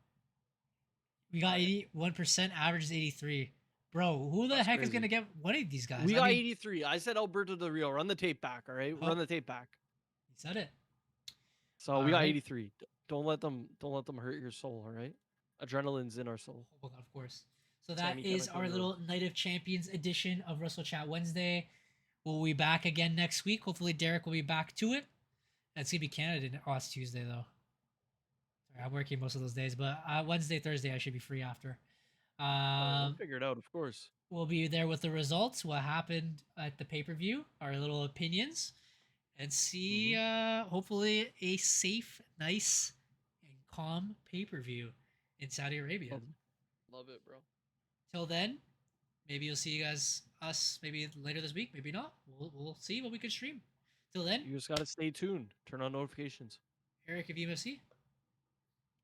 We got 81%, average is 83. Bro, who the That's heck is crazy. going to get one of these guys? We I got mean, 83. I said Alberto Del Rio. Run the tape back, all right? Oh. Run the tape back. He said it. So we got Alright. 83. Don't let them hurt your soul, all right? Adrenaline's in our soul. Hold on, of course. So that Sammy is our Guevara. little Night of Champions edition of Wrestle Chat Wednesday. We'll be back again next week. Hopefully, Derek will be back to it. It's going to be Canada. Oh, it's Tuesday, though. Sorry, I'm working most of those days, but Wednesday, Thursday, I should be free after. We'll figure it out, of course. We'll be there with the results, what happened at the pay-per-view, our little opinions, and see, hopefully, a safe, nice, and calm pay-per-view in Saudi Arabia. Love it, bro. Till then, maybe you'll see us maybe later this week, maybe not. We'll see what we can stream. Till then, You just gotta stay tuned. Turn on notifications. Eric of EMFC.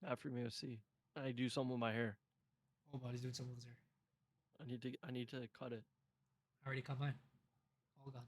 After me, see. I do something with my hair. Oh, body's doing something with his hair. I need to cut it. I already cut mine. All gone.